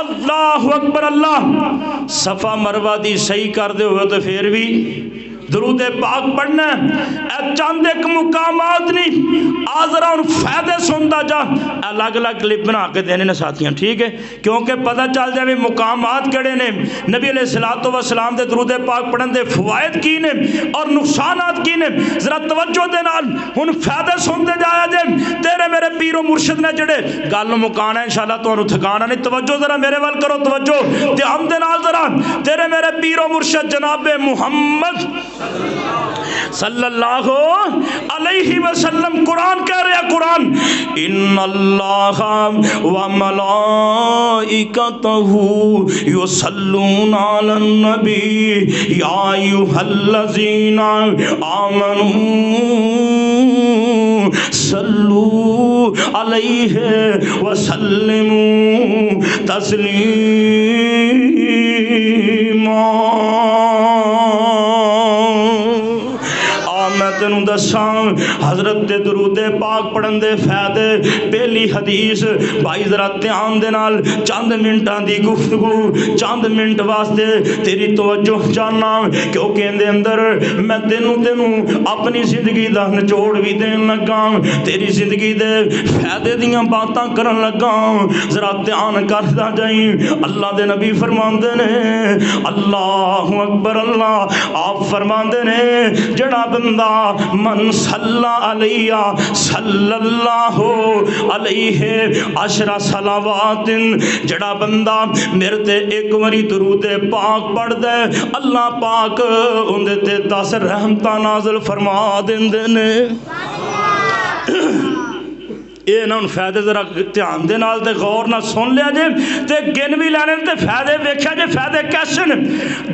اللہ اکبر اللہ. صفا مروہ دی صحیح کر دے ہوئے تو پھر بھی درود پاک پڑھنا ہے. چند ایک مقامات نہیں، آ ذرا ان فائدے سنتا جا، الگ الگ کلپ بنا کے دینے نے ساتھیاں، ٹھیک ہے، کیونکہ پتہ چل جائے مقامات کڑے نے، نبی علیہ السلام دے درود پاک پڑھن دے فوائد کی نے اور نقصانات کی نے، ذرا توجہ دے نال ان فائدے سنتے جایا جے، تیرے میرے پیر و مرشد نے جڑے گل مکانا انشاءاللہ تو تھکانا نہیں، توجہ ذرا میرے وال کرو، توجہ دھیان دے نال ذرا، تیرے میرے پیر و مرشد جناب محمد صلی اللہ علیہ وسلم قرآن کہہ رہے ہیں، قرآن ان اللہ و ملائکتہ یصلون علی النبی یا ایھا الذین آمنوا صلو علیہ وسلموا تسلیما۔ میں تینوں دساں حضرت دے درود پاک پڑھن دے فائدے، پہلی حدیث بھائی ذرا دھیان دے نال چند منٹاں دی گفتگو، چند منٹ واسطے تیری توجہ چاہنا، کیونکہ ان دے اندر میں تینوں اپنی زندگی دا نچوڑ بھی دین لگا، تیری زندگی دے فائدے دیاں باتاں کرن لگا، ذرا دھیان کردا جائیں۔ اللہ دے نبی فرماندے نے، اللہ اکبر اللہ، آپ فرماندے نے جڑا بندہ من صلی علیہ صلی اللہ علیہ عشر صلوات، جڑا بندہ میرے تے ایک واری درود پاک پڑھ دے، اللہ پاک اندے تے 10 رحمتاں نازل فرما دیندے نے۔ یہ نہ ان فائدے ذرا دھیان دے نال تے غور نہ سن لیا جے تے گن بھی لینے تے فائدے ویکھیا جے فائدے کیسے نے۔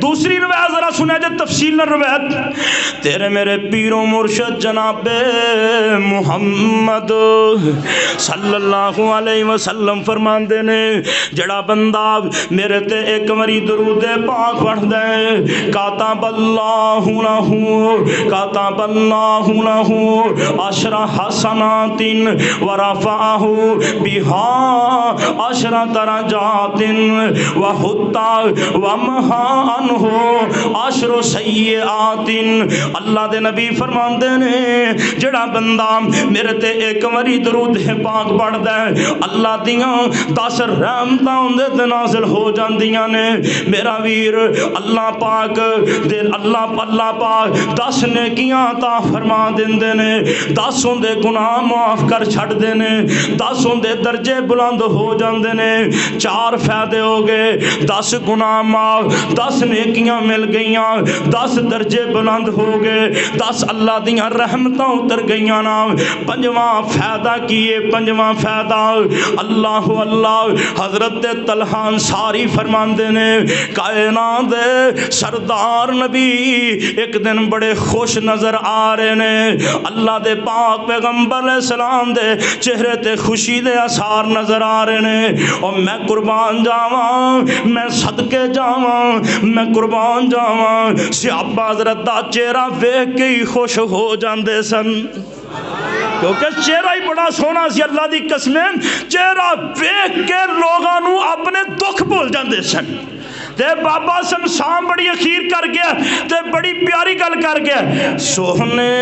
دوسری روایت ذرا سنیا جے تفصیل روایت، تیرے میرے پیر و مرشد جناب محمد صلی اللہ علیہ وسلم فرماندے نے جڑا بندہ میرے تے ایک واری درود پاک پڑھ دے، کاتب اللہ لہ عشر حسنات ورفعہ بہا عشر درجات وحط ومحا عنہ عشر سیئات۔ اللہ دے نبی فرماندے نے جڑا بندہ میرے تے ایک واری درود پاک پڑھ دے، اللہ دیاں 10 رحمتاں اندے تے نازل ہو جاندیاں نے۔ میرا ویر اللہ پاک دے اللہ پاک 10 نیکیاں عطا فرما دیندے نے، 10 دے گناہ معاف کر چھڑ دے نے، 10 دے درجے بلند ہو جاندے نے۔ 4 فائدے ہو گئے، 10 گناہ معاف، 10 نیکیاں مل گئیاں، 10 درجے بلند ہو گئے، 10 اللہ دیاں رحمتاں اتر گئیاں نا۔ 5واں فائدہ کیے، 5واں فائدہ اللہ اللہ حضرت طلحہ انصاری فرماندے نے کائنات دے سردار نبی ایک دن بڑے خوش نظر آ رہے نے، اللہ دے پاک پیغمبر علیہ السلام دے چہرے تے خوشی دے آثار نظر آ رہے نے، اور میں قربان جاواں، میں صدقے جاواں، میں قربان جاواں۔ صحابہ حضرت دا چہرہ ویکھ کے ہی خوش ہو جاندے سن، کیونکہ چہرہ ہی بڑا سونا سی، اللہ دی قسمیں چہرہ ویکھ کے لوگاں نو اپنے دکھ بھول جاندے سن۔ تے بابا سمسام بڑی اخیر کر گیا تے بڑی پیاری گل کر گیا، سوہنے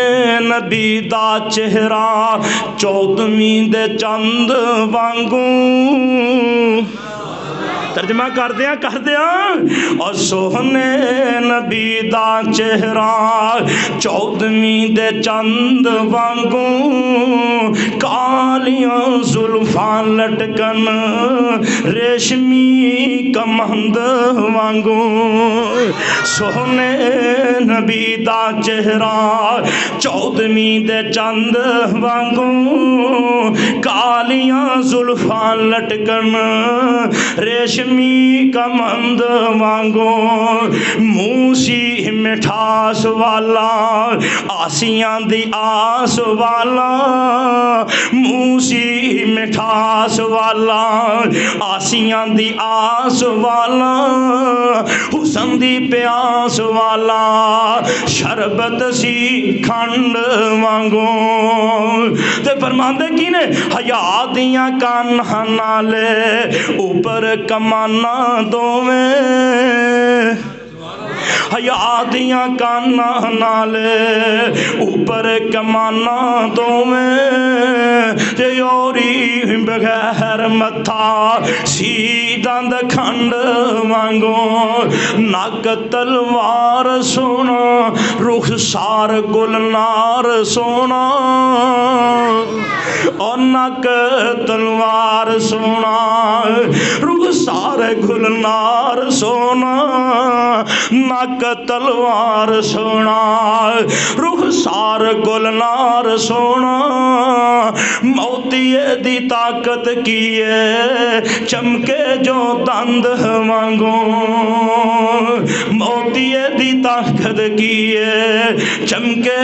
نبی دا چہرہ 14ویں دے چند وانگوں، ترجمہ کر دیا اور سوہنے نبی دا چہرہ 14ویں دے چند وانگوں، کالیاں زلفاں لٹکن ریشمی کمند وانگوں۔ سوہنے نبی دا چہرہ 14ویں دے چند وانگوں، کالیاں زلفاں لٹکن ریشمی کمند وانگو، موسی مٹھاس والا آسیاں دی آس والا، موسی مٹھاس والا آسیاں دی آس والا، حسن دی پیاس والا شربت سی کھنڈ وانگو۔ تے فرماندے کی نے حیا دیاں کانہاں نالے اوپر کمانا دوویں، حیا دیاں کانہاں نالے اوپر کمانا دوویں، یوری بغیر متھا سی دند کھنڈ وانگو نک تلوار سونا رخسار گلنار سونا اور نک تلوار سونا رخسار گلنار سونا نک تلوار سونا رخسار گلنار سونا موتی دی طاقت کیے چمکے جو دند وانگو موتی دی طاقت کیے چمکے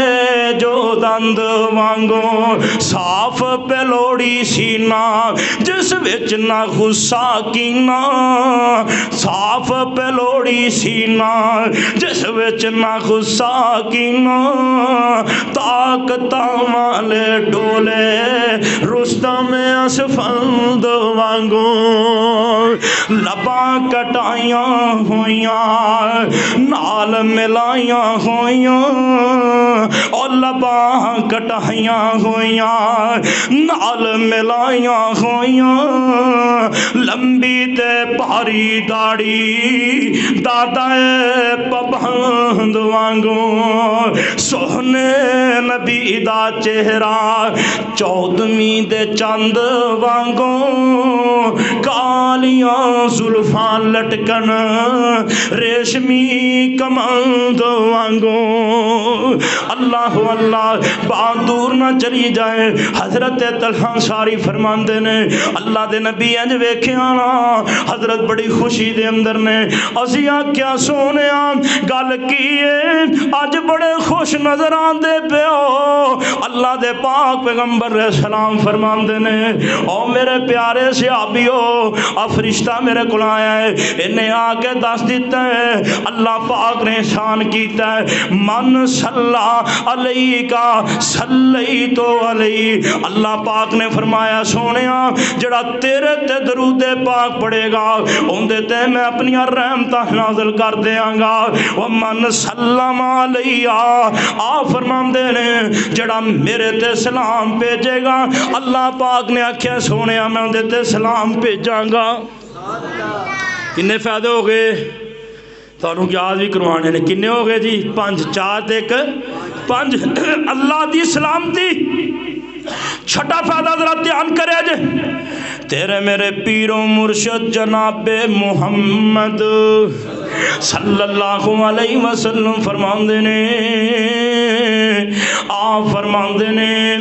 جو دند وانگو صاف پلوڑی سینہ جس وچ نہ غصہ کینا صاف پلوڑی سینہ جس وچ نہ غصہ کینا طاقتاں والے ڈولے رستم اسفند وانگو لباں کٹائیاں ہویاں نال ملائیاں ہویاں اور لباں کٹائیاں ہویاں نال ملائیاں ہویاں لمبی تے پاری داڑی دادا پابند وانگو سونے نبی دا چہرہ چودھویں دے چند وانگو کالیاں زلفاں لٹکن ریشمی کمند وانگو اللہ اللہ بات دور نہ چلی جائے حضرت طلحہ انصاری فرماندے نے اللہ دے نبی انج ویکھیا نا حضرت بڑی خوشی دے اندر نے اسی آکھیا سونیا گل کیے اج بڑے خوش نظر آندے پیو اللہ دے پاک پیغمبر علیہ السلام فرماندے نے او میرے پیارے صحابیو آ فرشتہ میرے کول آیا ہے انہیں آ کے دس دیتا ہے اللہ پاک نے احسان کیتا ہے من صلی علیہ کا صلی تو علیہ اللہ پاک نے فرمایا سونیا جڑا تیرے تے درود پاک پڑھے گا اندے تے میں اپنی رحمتاں نازل کر دیاں گا ومن سلم علیہ آ فرماندے نے جڑا میرے تے سلام بھیجے گا اللہ پاک نے آکھیا سونیا میں اندے تے سلام بھیجاں گا کنے فائدے ہو گئے تانوں یاد بھی کروانے نے کنے ہو گئے جی 5 4 تے 5 اللہ دی سلامتی چھٹا فائدہ ذرا دھیان کرے جے تیرے میرے پیر و مرشد جناب محمد صلی اللہ علیہ وسلم فرماندے نے آپ فرماندے نے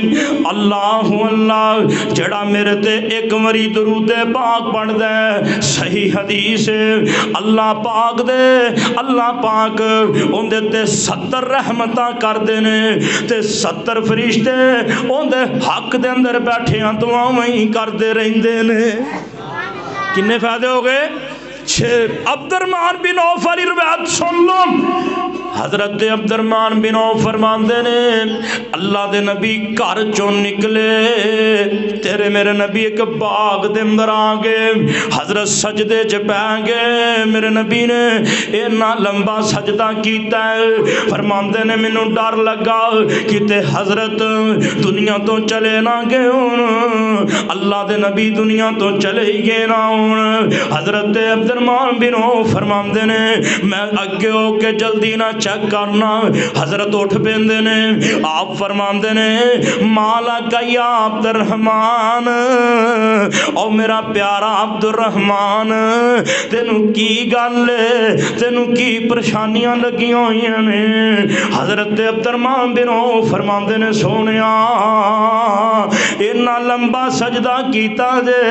اللہ اللہ جڑا میرے تے ایک مری درود پاک پڑھ دے صحیح حدیث اللہ پاک اندے تے 70 رحمتاں کر دے نے تے 70 فرشتے اندے حق دے اندر بیٹھے ہیں دعاواں ہی کر دے رہندے نے کنے فائدے ہو گئے 6 عبد الرحمن بن عوف والی روایت سن لو حضرت عبد الرحمن بن عوف فرماندے نے اللہ دے نبی گھر چوں نکلے تیرے میرے نبی ایک باغ دے اندر آ گئے حضرت سجدے چ پے گئے میرے نبی نے اتنا لمبا سجدہ کیتا ہے فرماندے نے مینوں ڈر لگا کتے حضرت دنیا تو چلے نہ گئے ہون اللہ دے نبی دنیا تو چلے ہی گئے نہ ہون حضرت عبد الرحمن بن عوف فرماندے نے میں اگے ہو کے جلدی نہ چیک کرنا حضرت اٹھ پیندے نے آپ فرماندے نے مالا یا عبد الرحمن او میرا پیارا عبد الرحمن تینوں کی گل تینوں کی پریشانیاں لگی ہوئی نے حضرت عبد الرحمن بن عوف فرماندے نے سونیا اتنا لمبا سجدہ کیتا جے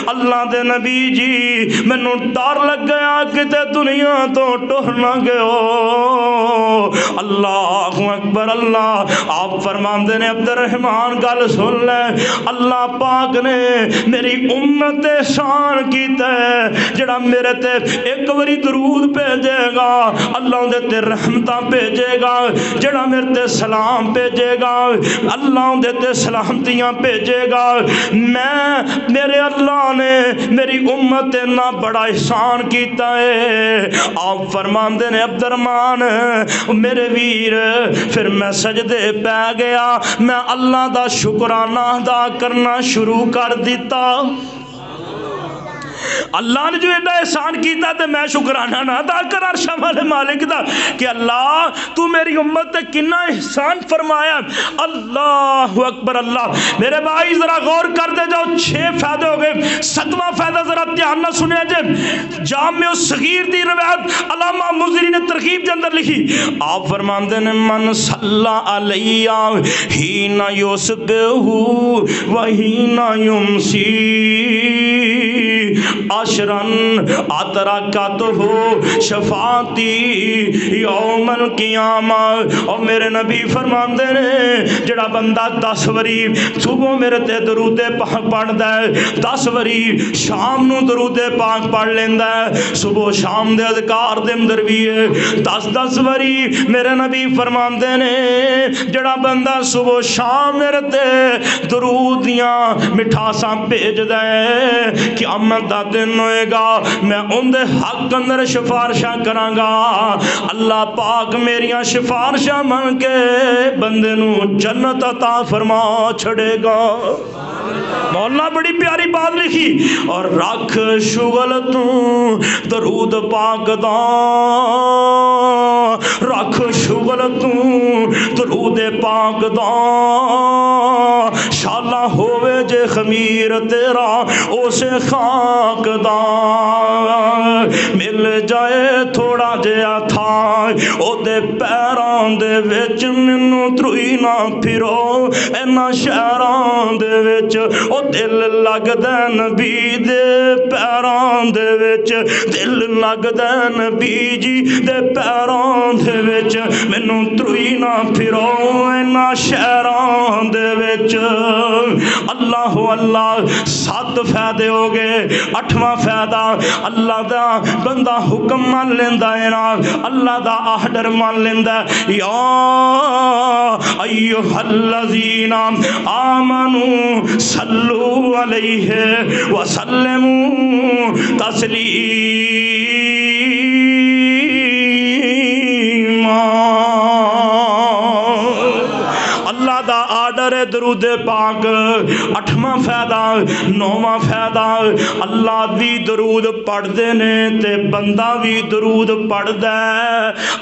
اللہ دے نبی جی مینوں ڈر لگ گیا کتے دنیا تو ٹر نہ گئے اللہ اکبر اللہ آپ فرماندے نے عبد الرحمن گل سن لے اللہ پاک نے میری امت احسان کیتا ہے جڑا میرے تے ایک واری درود بھیجے گا اللہ دے تے رحمتاں بھیجے گا جڑا میرے تے سلام بھیجے گا اللہ دے تے سلامتیاں بھیجے گا میں میرے اللہ نے میری امت اتنا بڑا احسان کیتا ہے آپ فرماندے نے عبد الرحمن میرے ویر پھر میں سجدے پہ گیا میں اللہ دا شکرانہ ادا کرنا کرنا شروع کر دیتا. اللہ نے جو ایڈا احسان کیتا تے میں شکرانہ نہ ادا کر عرشاں والے مالک دا کہ اللہ تو میری امت تے کنا احسان فرمایا. اللہ اکبر. اللہ میرے بھائی ذرا غور کر دے جاؤ. 6 فائدے ہو گئے. 7واں فائدہ ذرا دھیان نہ سنیا جے. جامع الصغیر دی روایت علامہ مزری نے ترغیب کے اندر لکھی. آپ فرماندے نے من صلی علیہ حین یصبح و حین یمسی عشرن اترکتہ شفاعتی یوم القیامہ. اور میرے نبی فرماندے نے جڑا بندہ 10 وری صبح میرے تے درود پاک پڑھدا ہے, 10 وری شام نو درود پاک پڑھ لیندا ہے, صبح شام دے اذکار دے اندر بھی ہے 10 وری میرے نبی فرماندے نے جڑا بندہ صبح شام میرے تے درود دیاں مٹھاساں بھیجدا ہے قیامت دا دن ہوئے گا میں ان دے حق اندر سفارشاں کراں گا. اللہ پاک میریاں سفارشاں من کے بندے نو جنت عطا فرما چھڑے گا. مولا بڑی پیاری بات لکھی. اور رکھ شغل تو درود پاک دا, رکھ شغل تو درود پاک دا, شالا ہووے جے خمیر تیرا اسے خاک دا. مل جائے تھوڑا جہا تھا او دے پیران دے وچ مینوں تروئی نہ پھرو اینا شہران دے وچ او دل لگدا نبی دے پیران دے وچ, دل لگدا نبی جی دے پیران دے وچ مینوں تروئی نہ پھرو اینا شہران دے وچ. اللہ اللہ. 7 فائدے ہو گئے. 8واں فائدہ اللہ دا بندہ حکم مان لیندا ہے نا, اللہ دا آرڈر مان لیندا ہے. یا ایھا الذین آمنوا صلوا علیہ وسلموا تسلیما. اللہ دا آرڈر ہے درود پاک. 8واں فائدہ. 9واں فائدہ اللہ بھی درود پڑھ دے نے تے بندہ بھی درود پڑھ دے.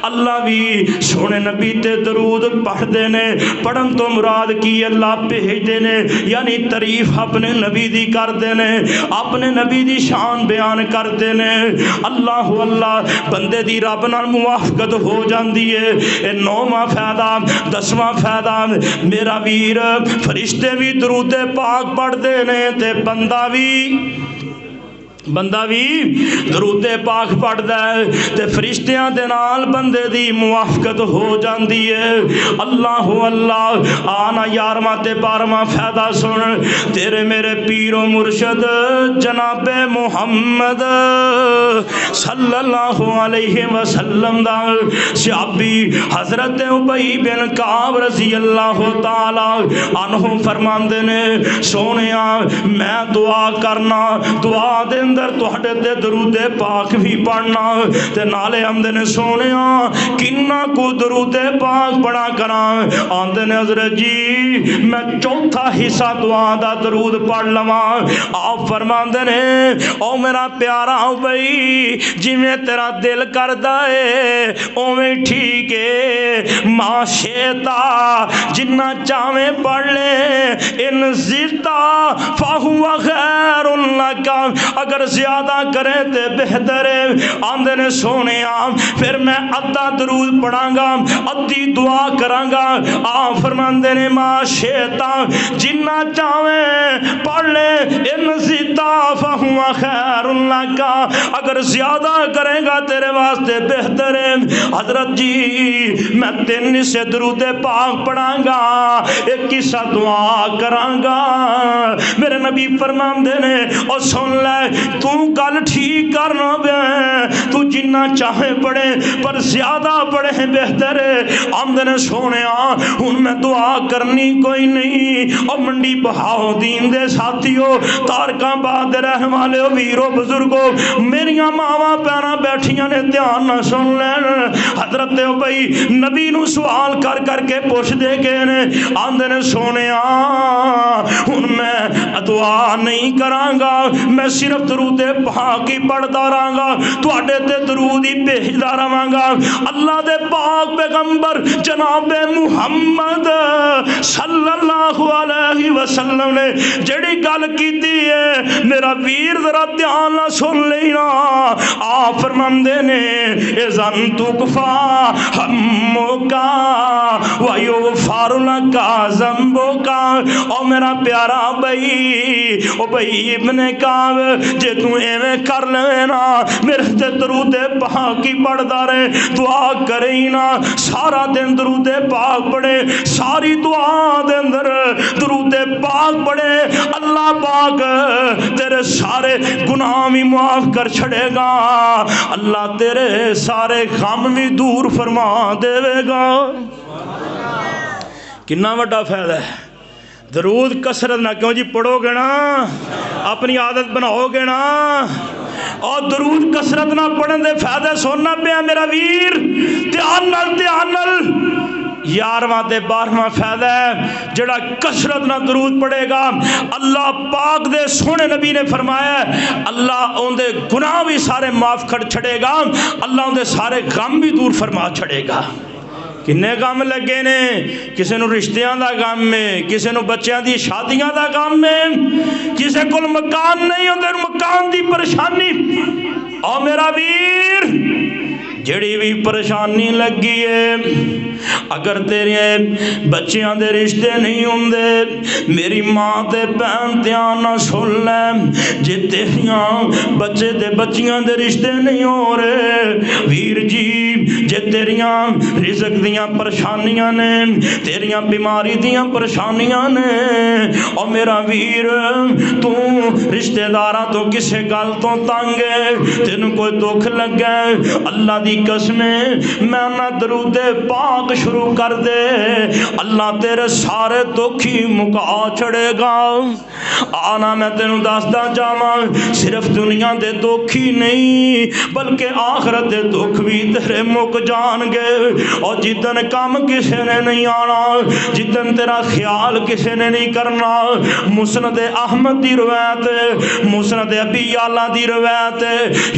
اللہ بھی سونے نبی تے درود پڑھ دے نے. پڑھن تو مراد کی اللہ بھیج دے نے یعنی تعریف اپنے نبی دی کر دے نے, اپنے نبی دی شان بیان کر دے نے. اللہ اللہ. بندے دی رب نال موافقت ہو جاندی ہے. اے 9واں فائدہ. 10واں فائدہ میرا ویر فرشتے بھی درود پاک پڑھ دے نے تے بندہ بھی درود پاک پڑھدا ہے تے فرشتیاں دے نال بندے دی موافقت ہو جاندی ہے. اللہ اللہ. آنا 11واں تے 12واں فائدہ سن. تیرے میرے پیر و مرشد جناب محمد صلی اللہ علیہ وسلم دا صحابی حضرت ابی بن کعب رضی اللہ تعالی عنہ فرماندے نے سونیا میں دعا کرنا, دعا دے اندر تہاڈے تے درود پاک بھی پڑھنا تے نالے آندے نے سونیا کنا کو درود پاک پڑھا کراں. آندے نے حضرت جی میں 4تھا حصہ دعا دا درود پڑھ لواں. آپ فرماندے نے او میرا پیارا بھائی جویں تیرا دل کردا ہے اوویں ٹھیک ہے. ما شیتا جنہ چاہویں پڑھ لے ان زیتا فہو خیر لک, اگر زیادہ کرے تے بہتر ہے. آندے نے سونے پھر میں ادھا درود پڑھاں گا ادھی دعا کراں گا. آپ فرماندے نے ما شیتا جنہ چاہویں پڑھ لے ان زیتا فہو خیر لک, اگر زیادہ کرے گا تیرے واسطے بہتر ہے. حضرت جی میں 3 سے درود پاک پڑھاں گا, ایک قصہ دعا کراں گا. میرے نبی فرماندے نے اور سن لے تو گل ٹھیک کرنا بے تو جنہ چاہے پڑھے پر زیادہ پڑھے بہتر ہے. آمدے نے سونے ہن میں دعا کرنی کوئی نہیں. اور منڈی بہاؤ دین دے ساتھیو تارکاں باد رہن والے ویرو بزرگو میریاں ماواں پیراں بیٹھیاں نے دھیان نہ سن لین. حضرت ابی نبی نو سوال کر کر کے پوچھ دے گئے نے. آندے نے سونے ہن میں دعا نہیں کرانگا، میں صرف درود پاک ہی پڑھتا رہاں، تواڈے تے درود ہی بھیجدا رہاں۔ اللہ دے پاک پیغمبر جناب محمد صلی اللہ علیہ وسلم نے جڑی گل کیتی ہے میرا ویر ذرا دھیان نہ سن لینا۔ آپ فرماندے نے اذن تکفا ہمکا ویغفر لکا ذنبکا، او میرا پیارا بھائی، او بھائی ابن کعب، جے تو ایویں کر لے نا میرے تے درود پاک ہی پڑھدا رہے، دعا کرے ہی نا، سارا دن درود پاک پڑھے، ساری دعا دے اندر درود پاک پڑھے، اللہ پاک تیرے سارے گناہ بھی معاف کر چھڑے گا، اللہ تیرے سارے غم بھی دور فرما دے گا۔ کنا وڈا فائدہ ہے درود کثرت نہ کیوں جی پڑھو گے نا، اپنی عادت بناؤ گے نا، اور درود کثرت نہ پڑھن دے فائدہ سننا پیا میرا ویر، دھیان نال 11واں تے 12واں فائدہ ہے جڑا کثرت نہ درود پڑھے گا، اللہ پاک دے سونے نبی نے فرمایا ہے اللہ ان دے گناہ بھی سارے معاف کر چھڑے گا، اللہ ان دے سارے غم بھی دور فرما چھڑے گا۔ کنے غم لگے نے، کسے نو رشتیاں دا غم میں، کسے نو بچیاں دی شادیاں دا غم میں، کسے کول مکان نہیں ہوندے مکان دی پریشانی، او میرا ویر جڑی بھی پریشانی لگی ہے، اگر تیرے بچیاں دے رشتے نہیں ہوندے میری ماں تے بہن دھیان نہ سن لے، جے تیریاں بچے دے بچیاں دے رشتے نہیں ہو رہے ویر جی، جے تیریاں رزق دیاں پریشانیاں نے، تیریاں بیماری دیاں پریشانیاں نے، او میرا ویر تو رشتہ داراں تو کسے گل تو تنگ ہے، تینوں کوئی دکھ لگے، اللہ دی قسمیں میں نہ درود پاک شروع کر دے، اللہ تیرے سارے دکھی مکا چھڑے گا۔ آنا میں تینوں دستا جاواں صرف دنیا دے دکھی نہیں بلکہ آخرت دے دکھ بھی تیرے مک جان گے، اور جدن کام کسے نے نہیں آنا، جدن تیرا خیال کسے نے نہیں کرنا، مسند احمد دی روایت، مسند ابی یعلا دی روایت،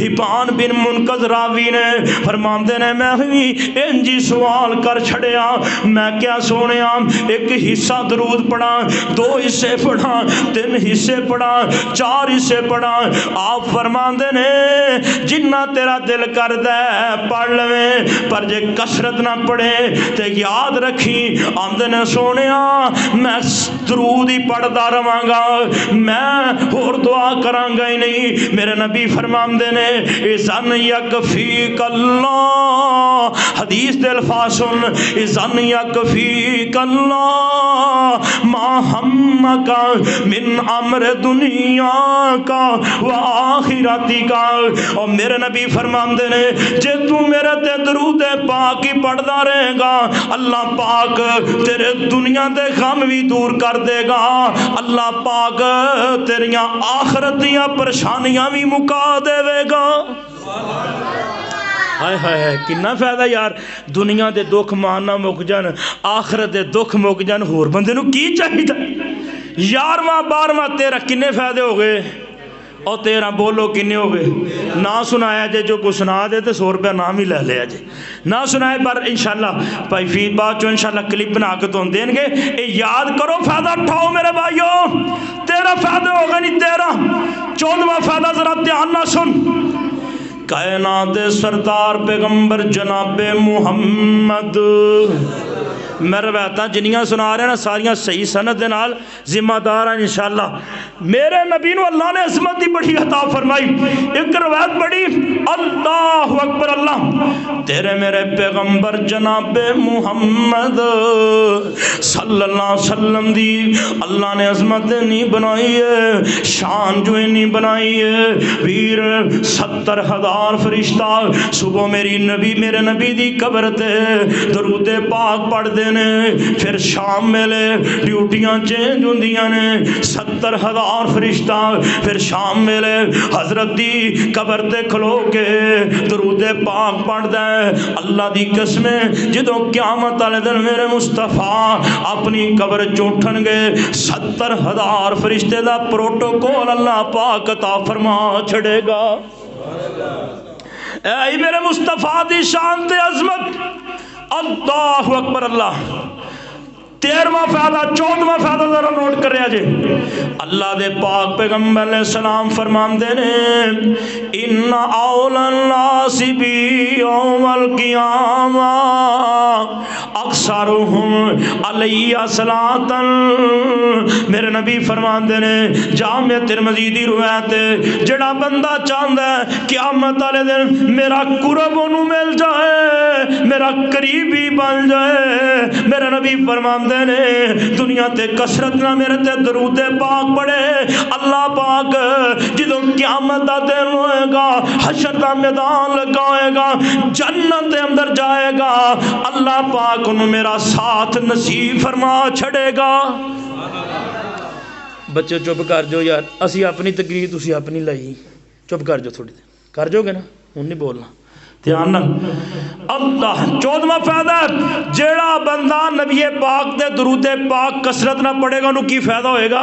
حبان بن منقذ راوی نے فرماندے نے میں بھی انجی سوال کر چھڑیا، میں کیا سونیا ایک حصہ درود پڑھا، 2 حصے پڑھا، 3 حصے پڑھا، 4 حصے پڑھا، آپ فرماندے نے جنہ تیرا دل کر دے پڑھ لویں، پر جے کثرت نہ پڑھے تے یاد رکھی آمدے نے سونیا میں درود ہی پڑھدا رہاں گا، میں اور دعا کراں گا ہی نہیں۔ میرے نبی فرماندے نے اذن یکفیک اللہ، حدیث دے الفاظ سن، اذن یکفیک اللہ ما ہمک من امر دنیا کا و آخرتی کا، اور میرے نبی فرماندے نے جے تو میرے تے درود پاک ہی پڑھدا رہے گا اللہ پاک تیرے دنیا دے غم بھی دور کر دے گا، اللہ پاک تیریاں آخرت دیاں پریشانیاں بھی مکا دے گا۔ ہائے ہائے ہائے کنا فائدہ یار، دنیا دے دکھ ماننا مک جان، آخرت دے دکھ مک جان، ہور بندے نو کی چاہیے؟ 11واں 12واں 13 کنے فائدے ہو گئے، اور 13 بولو کنے ہو گئے؟ نہ سنایا جے، جو کو سنا دے تو 100 روپیہ نام ہی لے لیا جے، نہ سنائے پر انشاءاللہ بھائی فیڈ بعد چو انشاءاللہ کلپ بنا کے تو دیں گے، اے یاد کرو فائدہ اٹھاؤ میرے بھائیوں، 13 فائدے ہو گئے نہیں 13، 14واں فائدہ ذرا دھیان نہ سن، کائنات سردار پیغمبر جناب محمد، میں روایتاں جنیاں سنا رہے ہیں نا ساریاں صحیح سند دے نال ذمہ دار ہیں انشاءاللہ۔ میرے نبی نو اللہ نے عظمت دی بڑی عطا فرمائی، ایک روایت بڑی اللہ اکبر، اللہ تیرے میرے پیغمبر جناب محمد صلی اللہ علیہ وسلم دی اللہ نے عظمت نہیں بنائی ہے، شان جو نہیں بنائی ہے، ویر 70,000 فرشتہ صبح میرے نبی دی قبر تے درود پاک پڑھ دے نے پھر شام ویلے ڈیوٹیاں چینج ہوندیاں نے 70,000 فرشتہ پھر شام ویلے حضرت دی قبر تے کھلو کے درود پاک پڑھدا ہے اللہ دی قسم جدوں قیامت والے دن میرے مصطفیٰ اپنی قبر چوٹھن گے 70,000 فرشتے دا پروٹوکول اللہ پاک عطا فرما چھڑے گا اے میرے مصطفیٰ دی شان تے عظمت اللہ اکبر اللہ 13واں فائدہ 14واں فائدہ ذرا نوٹ کریا جے اللہ دے پاک پیغمبر علیہ السلام فرماندے نے ان اول الناس بی یوم القیامہ اکثرهم علی صلاۃ میرے نبی فرماندے نے جامع ترمذی دی روایت ہے جڑا بندہ چاہندا ہے قیامت والے دن میرا قرب انہوں مل جائے میرا قریبی بن جائے میرے نبی فرماندے نے دنیا تے کثرت نہ میرے تے درود پاک پڑھے اللہ پاک جدوں قیامت دا دن ہوئے گا حشر دا میدان لگا ہوئے گا جنت دے اندر جائے گا اللہ پاک انہوں میرا ساتھ نصیب فرما چھڑے گا بچے چپ کر جو یار اسی اپنی تقریر تسی اپنی لائی چپ کر جو تھوڑی دیر کر جو گے نا ہوں نہیں بولنا دھیان اللہ 14واں فائدہ جیڑا بندہ نبی پاک دے درود پاک کثرت نہ پڑے گا انہوں کی فائدہ ہوئے گا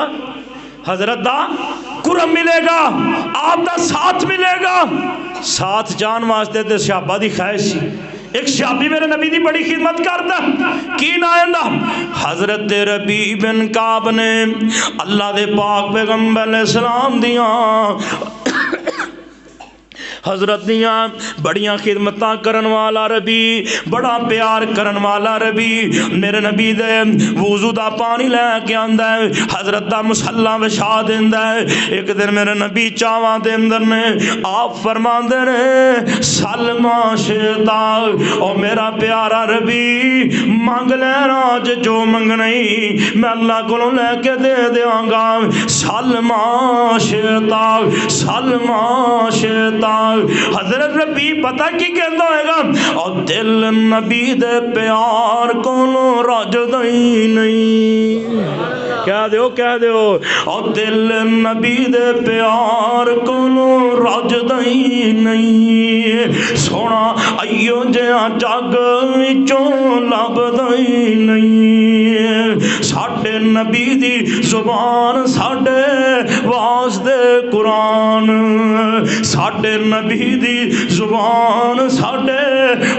حضرت دا قرب ملے گا آپ دا ساتھ ملے گا ساتھ جان واسطے تے صحابہ دی خواہش سی ایک صحابی میرے نبی دی بڑی خدمت کرتا کی نائندہ حضرت ربی بن کعب نے اللہ دے پاک پیغمبر علیہ السلام دیاں حضرت دیاں بڑیاں خدمتاں کرن والا ربی بڑا پیار کرن والا ربی میرے نبی دے وضو دا پانی لے کے آندا ہے حضرت دا مصلا وچھا دیندا ہے ایک دن میرے نبی چاواں دے اندر نے آپ فرماندے نے سلما شتا او میرا پیارا ربی مانگ لینا جو منگنا میں اللہ کو لے کے دے دیاں گا سلما شتا حضرت نبی پتہ کی کہتا ہوئے گا اور دل نبی دے پیار کو رجدہ ہی نہیں کہہ دیو اور دل نبی دے پیار کو رجدہ ہی نہیں سونا ایو جہاں جگ وچوں لبدا ہی نہیں ساڈے نبی دی زبان ساڈے واسطے قرآن ساڈے نبی دی زبان ساڈے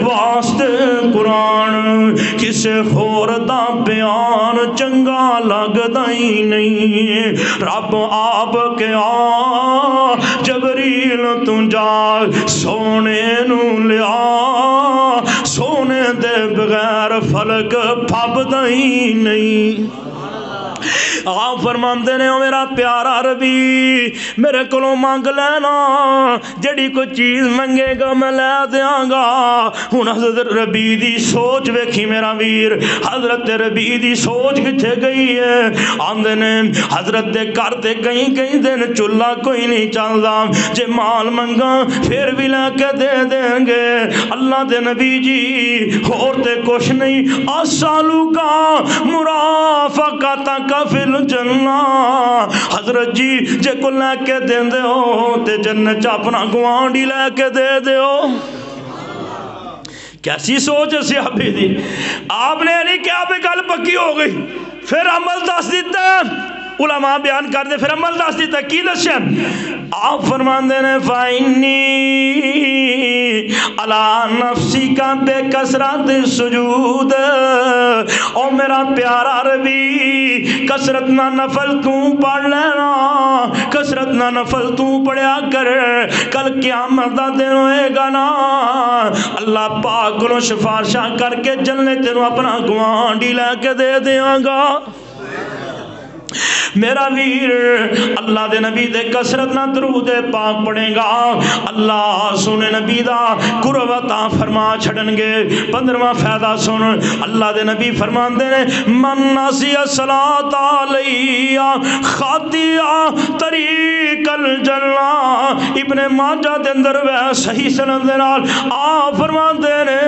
واسطے قرآن کسے ہور دا بیان چنگا لگدا ہی نہیں رب آپ کے آ جبریل تو جا سونے نو لیا سونے دے بغیر فلک پھبدا ہی نہیں آپ فرماندے نے او میرا پیارا ربی میرے کولوں مانگ لینا جڑی کوئی چیز منگے گا میں لے دیاں گا ہن حضرت ربی دی سوچ ویکھی میرا ویر حضرت ربی دی سوچ کتھے گئی ہے آندے نے حضرت دے گھر تے کئی دن چولہا کوئی نہیں چلدا جے مال منگا پھر بھی لے کے دے دیں گے اللہ دے نبی جی اور تے کچھ نہیں اسالو کا مرافقتا کا فل جنہ حضرت جی جے کو لے کے دیں دے ہو تے جنت چ اپنا گوانڈی لے کے دے دے ہو کیسی سوچ ہے صحابی دی آپ نے نہیں کیا پہ گل پکی ہو گئی پھر عمل دس دیتا ہے علماء بیان کر دے پھر عمل دس دیتا کی دسیا آپ فرماندے نے فائنی علی نفسی کا بے کثرت سجود او میرا پیارا ربی کثرت نہ نفل تو پڑھ لینا کثرت نہ نفل تو پڑھیا کر کل قیامت دا دن ہوئے گا نا اللہ پاک کو سفارشاں کر کے جنت تینوں اپنا گوانڈی لے کے دے دیاں گا میرا ویر اللہ دے نبی دے کثرت نہ درود پاک پڑھے گا اللہ سنے نبی دا قرب عطا فرما چھڑن گے 15واں فائدہ سن اللہ دے نبی فرمان دے من نسی الصلاۃ علیہ خاطئ طریق الجنہ ابن ماجہ دے اندر وے صحیح سند دے نال آپ فرماندے نے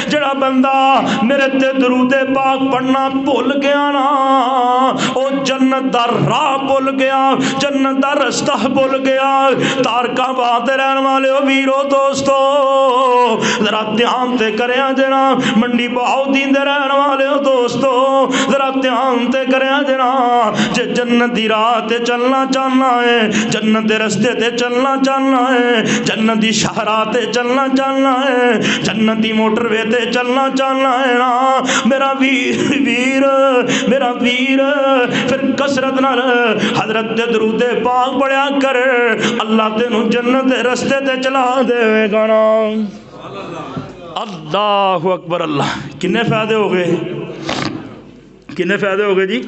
جڑا بندہ میرے تے درود پاک پڑھنا بھول گیا نا او جنت دا راہ بھول گیا جنت دا رستہ بھول گیا تارکاں بات رہن والے ویرو دوستو ذرا دھیان تے کریا جنا منڈی بہاؤدین دے رہن والے دوستو ذرا دھیان تے کریا جنا جے جنت دی راہ تے چلنا چاہنا ہے جنت دے رستے تے چلنا چاہنا ہے جنت دی شاہراہ تے چلنا چاہنا ہے جنت دی موٹر وے تے چلنا چاہنا ہے نا میرا ویر پھر کثرت نال حضرت دے درود پاک پڑھیا کر اللہ تینوں جنت دے رستے تے چلا دے گا نا اللہ اکبر اللہ کنے فائدے ہو گئے کنے فائدے ہو گئے جی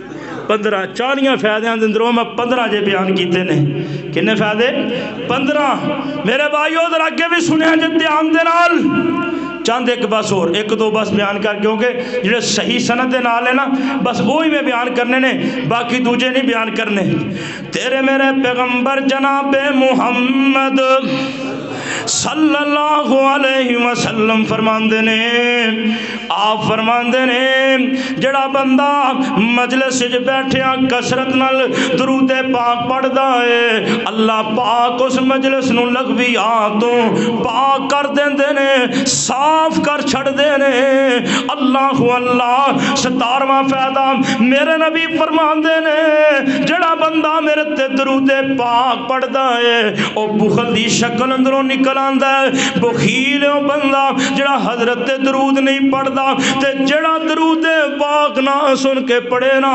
15 40 فائدے اندروں میں 15 جے بیان کیتے نے کنے فائدے 15 میرے بھائیو ذرا اگے بھی سنیا جے دھیان دے نال چاند ایک بس اور ایک دو بس بیان کر کیونکہ جڑے صحیح سند دے نال ہے نا بس وہی میں بیان کرنے نے باقی دوجے نہیں بیان کرنے تیرے میرے پیغمبر جناب محمد صلی اللہ علیہ وسلم فرماندے نے آپ فرماندے نے جڑا بندہ مجلس وچ بیٹھیا کثرت نال درود پاک پڑھدا ہے اللہ پاک اس مجلس نو لغویات تو پاک کر دیندے نے صاف کر چھڑ دے نے اللہ اللہ 17واں فائدہ میرے نبی فرماندے نے جڑا بندہ میرے تے درود پاک پڑھدا ہے او بخل دی شکل اندروں نکل آندا ہے بخیل ہے بندہ جڑا حضرت درود نہیں پڑھدا تے جڑا درود پاک نہ سن کے پڑھے نا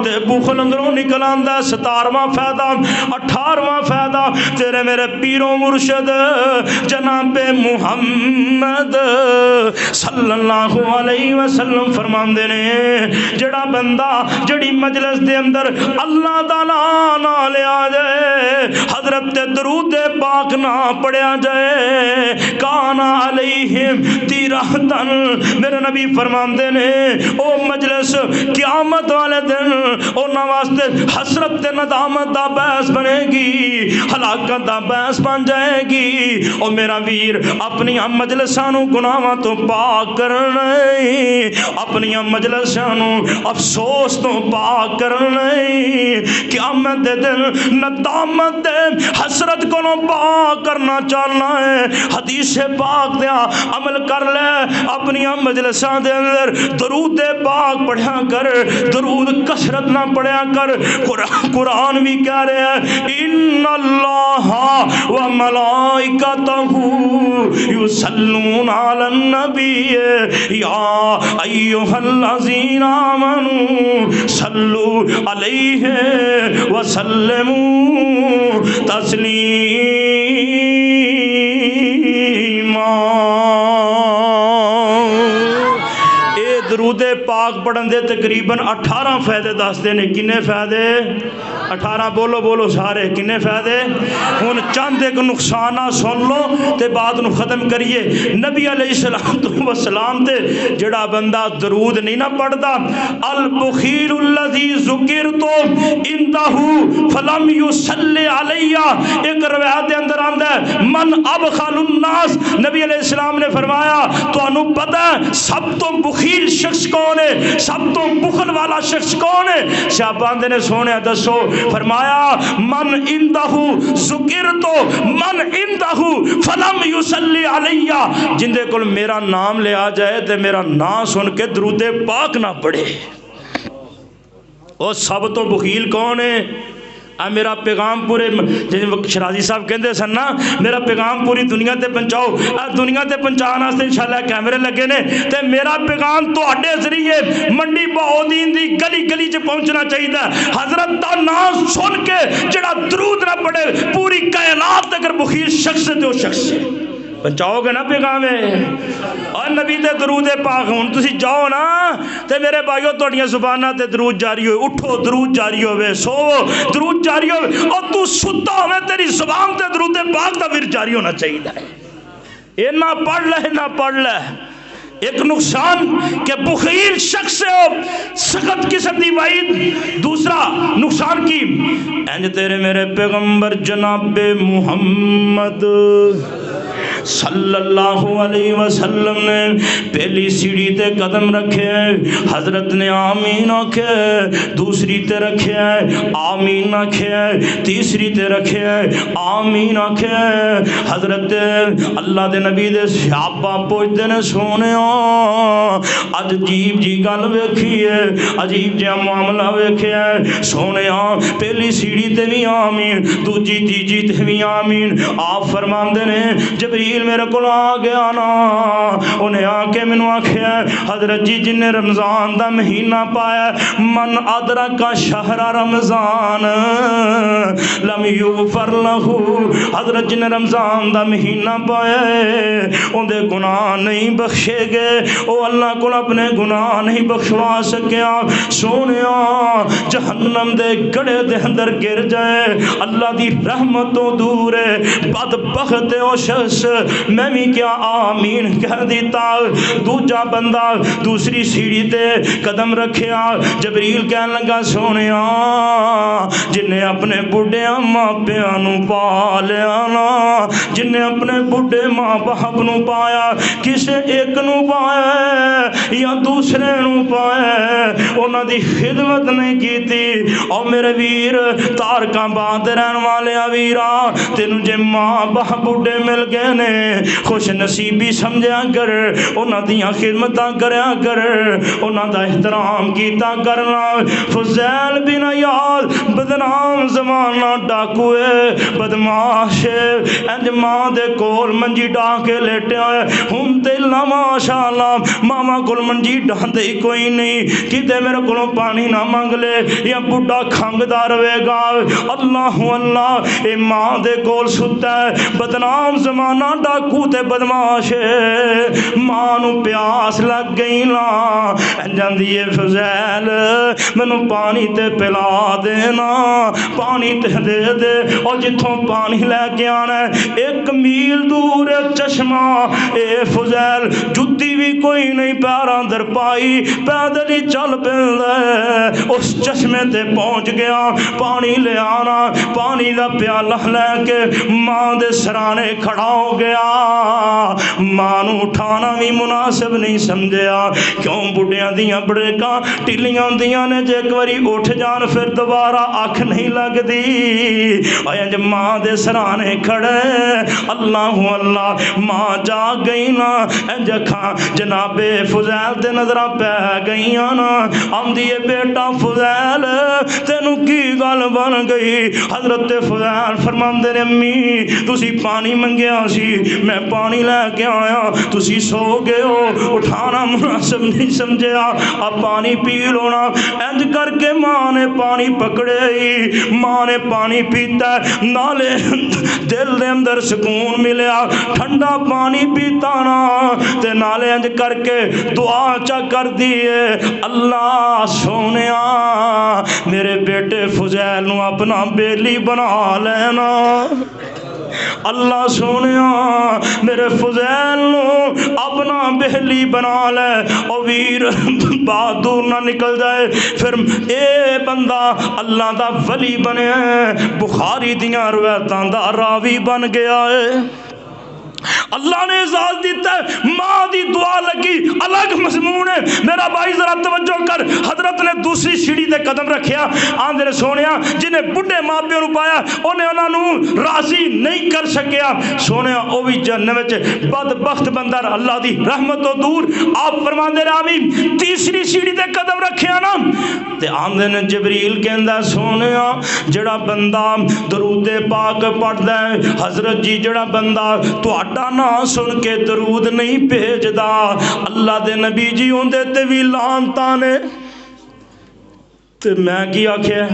تے بخل اندروں نکل آندا ہے 17واں فائدہ 18واں فائدہ تیرے میرے پیرو مرشد جناب محمد صلی اللہ علیہ وسلم فرماندے نے جڑا بندہ جڑی مجلس دے اندر اللہ دا نام نہ لیا جائے حضرت درود پاک نہ پڑھیا جائے کانا علیہم تیرہتن میرے نبی فرماندے نے او مجلس قیامت والے دن او نواستے حسرت ندامت دا باعث بنے گی ہلاکت دا باعث بن جائے گی او میرا ویر اپنی مجلساں نو گناہاں تو پاک کرنے اپنی مجلساں نو افسوس تو پاک کرنے قیامت دے دن ندامت دے حسرت کو نو پاک کرنا چاہنا ہے حدیث پاک دیا عمل کر لے اپنی مجلساں دے اندر درود پاک پڑھیا کر درود کثرت نہ پڑھیا کر قرآن بھی کہہ رہے ہیں ان اللہ و ملائکتہ یصلون علی النبی یا ایھا الذین آمنوا صلوا علیہ وسلموا تسلیما اے درود پاک پڑھن دے تقریباً 18 فائدے دستے نے کنے فائدے 18 بولو سارے کنے فائدے ہن چند ایک نقصانہ سن لو تے بعد نو ختم کریے نبی علیہ السلام تے جڑا بندہ درود نہیں نہ پڑھدا البخیل الذی ذکرت عنده فلم یصلی علی ایک روایت دے اندر آندا ہے من ابخل الناس نبی علیہ السلام نے فرمایا تانوں پتہ ہے سب تو بخیل شخص کون ہے سب تو بخل والا شخص کون ہے صحابہ نے سونے دسو فرمایا من اندہ ذکر تو من اندہ فلم یصلی علی جن دے کل میرا نام لے آ جائے تے میرا نام سن کے درود پاک نہ پڑھے او سب تو بخیل کون ہے میرا پیغام پورے شرازی صاحب کہندے سن نا میرا پیغام پوری دنیا تے پہنچاؤ دنیا تے پہنچان واسطے انشاءاللہ کیمرے لگے نے تے میرا پیغام تواڈے ذریعے منڈی بہاؤدین دی گلی گلی چ پہنچنا چاہیے حضرت دا نام سن کے جڑا درود نہ پڑھے پوری کائنات اگر بخیل شخص تے وہ شخص ہے پہنچاؤ گے نا پیغام اور نبی تے درود پاک ہون تسی جاؤ نا تے میرے بھائیو تہاڈیاں زباناں تے درود جاری ہوئے اٹھو درود جاری ہوئے سو درود جاری ہوئے اور تو ستا ہوئے تیری زبان تے درود پاک دا ورد جاری ہونا چاہیے اینا پڑھ لے ایک نقصان کہ بخیل شخص سے ہو سخت قسم دی وعید، دوسرا نقصان کی اینج تیرے میرے پیغمبر جناب محمد صلی اللہ علیہ وسلم نے پہلی سیڑھی تے قدم رکھے، حضرت نے آمین آکھے، دوسری تے رکھے آمین آکھے، تیسری تے رکھے آمین آکھے۔ حضرت اللہ دے نبی دے صحابہ پوچھتے نے سونے اج عجیب جی گل ویکھی ہے، عجیب جہا معاملہ ویکھیا ہے سونے، پہلی سیڑھی تے بھی آمین، دوجی تیجی تے بھی آمین۔ آپ فرماندے نے جبریل میرے کو آ گیا نا، انہیں آ کے مینوں آکھیا حضرت جی جن نے رمضان دا مہینہ پایا، من ادرک شہر رمضان لم یغفر لہ، حضرت جن نے رمضان دا مہینہ پایا ان دے گناہ نہیں بخشے گئے، او اللہ کو اپنے گناہ نہیں بخشوا سکیا۔ سونیا جہنم دے گڑے دے اندر گر جائے، اللہ دی رحمت تو دور ہے، بدبخت او شخص میں بھی کیا آمین کہہ دیتا۔ دوجا بندہ دوسری سیڑھی تے قدم رکھیا، جبریل کہنے لگا سونیا جن نے اپنے بڑھے ماں پیاں نو پا لیا نا، جن نے اپنے بڑھے ماں باپ نو پایا، کسے ایک نو پایا یا دوسرے نو پایا، انہاں دی خدمت نہیں کیتی۔ او میرے ویر تارکاں بعد رہن والے ویرا، تینوں جے ماں باپ بڑھے مل گئے نے خوش نصیبی سمجھا کر، انہاں دیاں خدمتاں کریا کر، انہاں دا احترام کیتا کرنا۔ فضیل بن عیاض بدنام زمانہ ڈاکوئے بدماش انج ماں دے کول منجی ڈا کے لیٹے ہوئے، ہم تے اللہ ماشاءاللہ ماما کول منجی ڈاندے ہی کوئی نہیں، کدے میرے کولوں پانی نہ مانگ لے یا بڈھا کھنگدا رہے گا۔ اللہ اللہ اے ماں دے کول ستا ہے، بدنام زمانہ ڈاکو تے بدماش، ماں نو پیاس لگ گئی نا جاندی ہے فضیل مینوں پانی تے پلا دینا، پانی تے دے دے، اور جتھوں پانی لے کے آنا ہے 1 میل دور چشمہ، اے فضیل جتی بھی کوئی نہیں پیراں در پائی، پیدل ہی چل پیندا ہے، اس چشمے تے پہنچ گیا، پانی لے آنا، پانی دا پیالہ لے کے ماں دے سرانے کھڑا ہو گیا۔ ماں نو اٹھانا بھی مناسب نہیں سمجھیا، کیوں بڑھیاں دیاں بڑکاں ٹیلیاں ہوندیاں نے، جے ایک واری اٹھ جان پھر دوبارہ اکھ نہیں لگ دی۔ انج ماں دے سرانے کھڑے، اللہ اللہ ماں جاگ گئی نا، انج اکھاں جناب فضیل تے نظراں پہ گئیاں نا، آندی ہے بیٹا فضیل تینوں کی گل بن گئی؟ حضرت فضیل فرماندے نے امی تسی پانی منگیا سی، میں پانی لے کے آیا، تسی سو گئے ہو، اٹھانا مناسب نہیں سمجھیا، اب پانی پی لو نا۔ انج کر کے ماں نے پانی پکڑے ہی، ماں نے پانی پیتا ہے، نالے دل دے اندر سکون ملیا، ٹھنڈا پانی پیتا نا تے نالے انج کر کے دعا چا کر دیے، اللہ سونیا میرے بیٹے فضیل نو اپنا بیلی بنا لینا، اللہ سونیا میرے فضیل نو اپنا بہلی بنا لے، او ویر بات دور نہ نکل جائے، پھر اے بندہ اللہ دا ولی بنے، بخاری دیاں روایتاں دا راوی بن گیا ہے۔ اللہ نے اعزاز دیتا ہے، ماں دی دعا لگی الگ مضمون ہے۔ میرا بھائی ذرا توجہ کر، حضرت نے دوسری سیڑھی تے قدم رکھیا، آندے نے سونیا جنہیں بڑھے ماں پیو نو پایا انہیں انہاں نو راضی نہیں کر سکیا، سونیا او بھی جہنم وچ بدبخت بندہ اللہ دی رحمت تو دور۔ آپ فرماندے نے آمین، تیسری سیڑھی تے قدم رکھیا نا تے آندے نے جبریل کہندا سونیا جڑا بندہ درود پاک پڑھدا ہے، حضرت جی جڑا بندہ تہاڈا نا سن کے درود نہیں بھیجدا، اللہ دے نبی جی ہوندے تے وی لعنتاں نے، تے میں کی آکھیا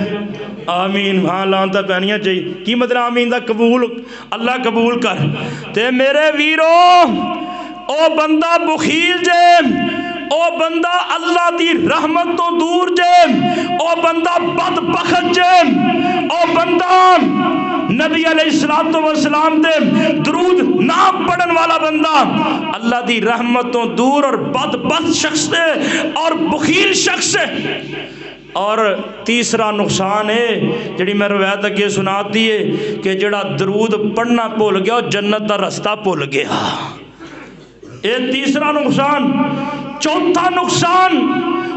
آمین، ہاں لعنتاں پینیاں چاہیے، کی مطلب آمین دا قبول اللہ قبول کر۔ تے میرے ویرو او بندہ بخیل جے، او بندہ اللہ دی رحمت تو دور جے، او بندہ بدبخت جے، او بندہ نبی علیہ الصلوۃ والسلام دے درود نہ پڑھن والا بندہ اللہ دی رحمتوں دور اور بد شخص ہے اور بخیل شخص ہے۔ اور تیسرا نقصان ہے جڑی میں روایت اگے سناتی ہے کہ جڑا درود پڑھنا بھول گیا اور جنت دا رستہ بھول گیا، یہ تیسرا نقصان۔ چوتھا نقصان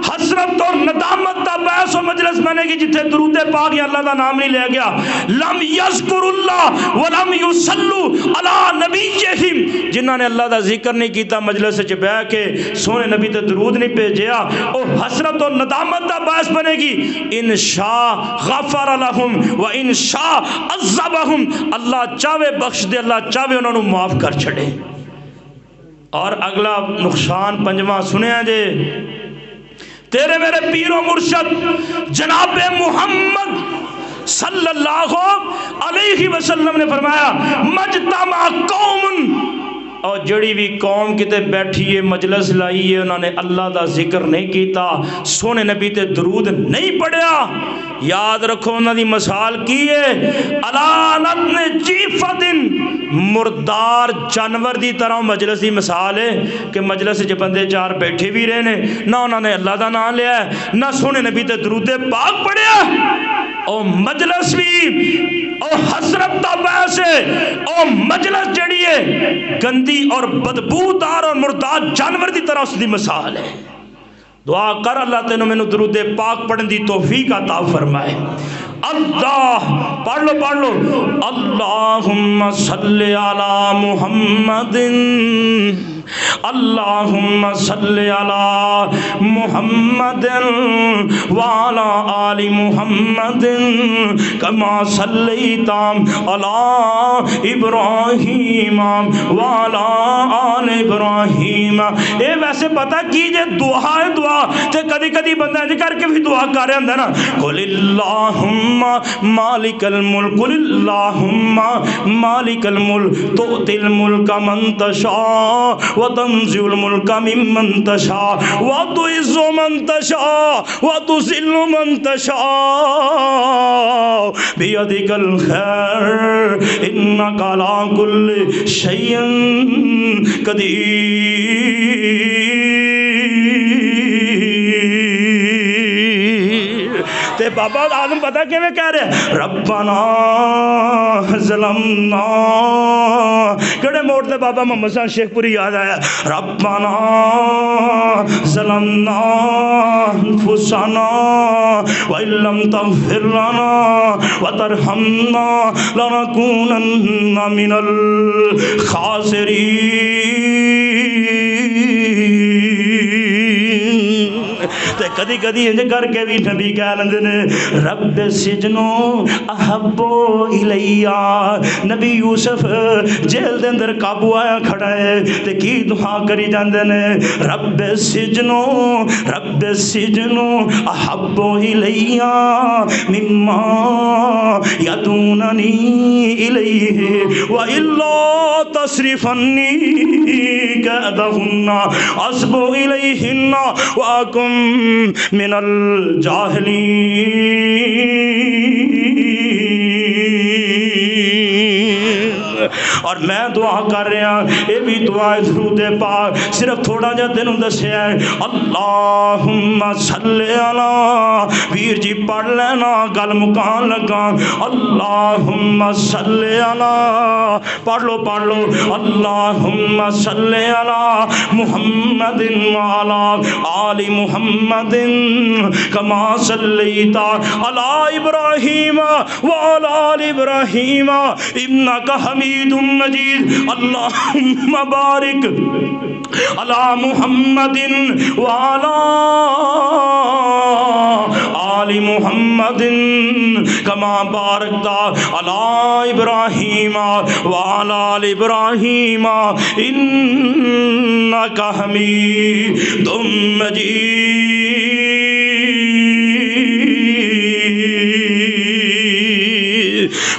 حسرت اور ندامت دا باعث و مجلس بنے گی جتھے درود پاک یا اللہ دا نام نہیں لے گیا۔ لم یذکر اللہ ولم یصلوا علی نبیہم، جنہاں نے اللہ دا ذکر نہیں کیتا مجلس وچ بیٹھ کے سونے نبی تے درود نہیں بھیجیا، او حسرت اور ندامت دا باعث بنے گی۔ ان شاء غفر لهم و ان شاء عذبهم، اللہ چاہے بخش دے، اللہ چاہے انہاں نوں معاف کر چھڑے۔ اور اگلا نقصان پنجواں سنیا جے، تیرے میرے پیر و مرشد جناب محمد صلی اللہ علیہ وسلم نے فرمایا مجتمع قوم، اور جڑی بھی قوم کتے بیٹھی ہے مجلس لائی ہے انہوں نے اللہ دا ذکر نہیں کیتا، سونے نبی تے درود نہیں پڑھیا، یاد رکھو انہوں دی مثال کی ہے علانت نے جیفدن، مردار جانور دی طرح مجلس دی مثال ہے کہ مجلس جو بندے چار بیٹھے بھی رہنے نہ انہوں نے اللہ دا نام لیا ہے نہ سونے نبی تے درود پاک پڑھیا، او مجلس بھی او حسرت دا باعث ہے، او مجلس جڑی ہے گندی اور بدبودار اور مردار جانور دی طرح اس دی مثال ہے۔ دعا کر اللہ تینوں میں درود پاک پڑھن دی توفیق عطا فرمائے۔ اللہ پڑھ لو اللہم صلی علی محمد، اللہم صلی علی محمد وعلی آل محمد کما صلیت علی ابراہیم وعلی آل ابراہیم۔ اے ویسے پتہ کیجئے دعا ہے دعا تے کدی کدی بندہ انج کر کے بھی دعا کر رہا ہے نا، قل اللہم مالک الملک، قل اللہم مالک الملک تؤتی الملک من تشاء وتنزع الملک ممن تشاء وتعز من تشاء وتذل من تشاء بیدک الخیر انک علی کل شیء قدیر۔ تے بابا آدم پتہ کیویں کہہ رہے ربنا ظلمنا، کڑے موڑ تے بابا محمد صاحب شیخ پوری یاد آیا، ربنا ظلمنا انفسنا وان لم تغفر لنا وترحمنا لنكونن من الخاسرین۔ تے کدی کدی انج کر کے بھی نبی کہہ لیندے نے رب سجنو احبو الیہ، نبی یوسف جیل دے اندر قابو آیا کھڑا ہے تے کی دعا کری جاندے نے رب سجنو احبو الیہ مما یدوننی الیہ والا تصرف عنی کیدہن اصب الیہن واکم من الجاہلین۔ اور میں دعا کر رہا ہوں یہ بھی دعا درود پاک صرف تھوڑا جا تینوں دسیا ہے، اللہم صلی علی، ویر جی پڑھ لینا گل مکان لگا، اللہم صلی علی، پڑھ لو اللہم صلی علی محمد وعلی آل محمد کما صلیت علی ابراہیم وعلی آل ابراہیم انک حمید مجید۔ اللہم بارک علی محمد وعلی آل محمد کما بارکت علی ابراہیم وعلی آل ابراہیم انک حمید مجید۔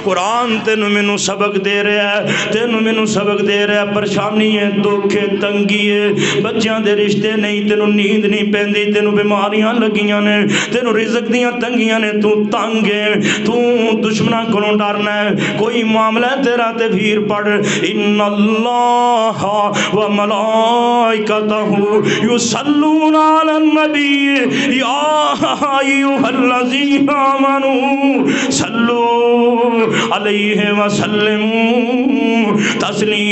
قرآن تینوں مینوں سبق دے رہا ہے، تینوں مینوں سبق دے رہا ہے۔ پریشانی ہے، دکھ ہے، تنگی ہے، بچیاں دے رشتے نہیں، تینوں نیند نہیں پیندی، تینوں بیماریاں لگیاں نے، تینوں رزق دیاں تنگیاں نے، تو تنگ ہے، تو دشمناں کولوں ڈرنا ہے۔ کوئی معاملہ تیرا تے پھیر پڑھ، ان اللہ و ملائکتہ یصلون علی النبی یا ایھا الذین آمنوا صلوا علیہ وسلموا تسلیما۔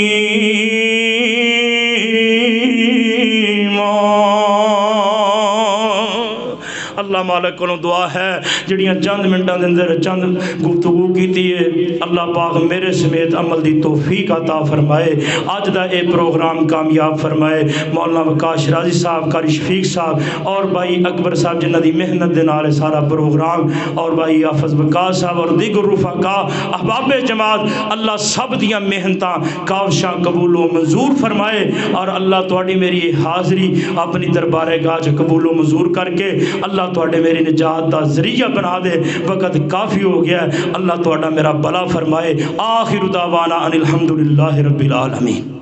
اللہ مالک کو دعا ہے جڑیاں چند منٹاں دے اندر چند گفتگو کیتی ہے، اللہ پاک میرے سمیت عمل دی توفیق عطا فرمائے، اج دا اے پروگرام کامیاب فرمائے۔ مولانا وقاص شرازی صاحب، قاری شفیق صاحب اور بھائی اکبر صاحب جنہ دی محنت دے نال سارا پروگرام، اور بھائی حافظ وقاص صاحب اور دیگر رفقا احباب جماعت، اللہ سب دیاں محنتاں کاوشاں قبول و منظور فرمائے، اور اللہ تواڈی میری حاضری اپنی دربار گاہ چ قبول و منظور کر کے اللہ تواڈے میری نجات دا ذریعہ بنا دے۔ وقت کافی ہو گیا ہے، اللہ تواڈا میرا بھلا فرمائے۔ آخر دعوانا ان الحمدللہ رب العالمین۔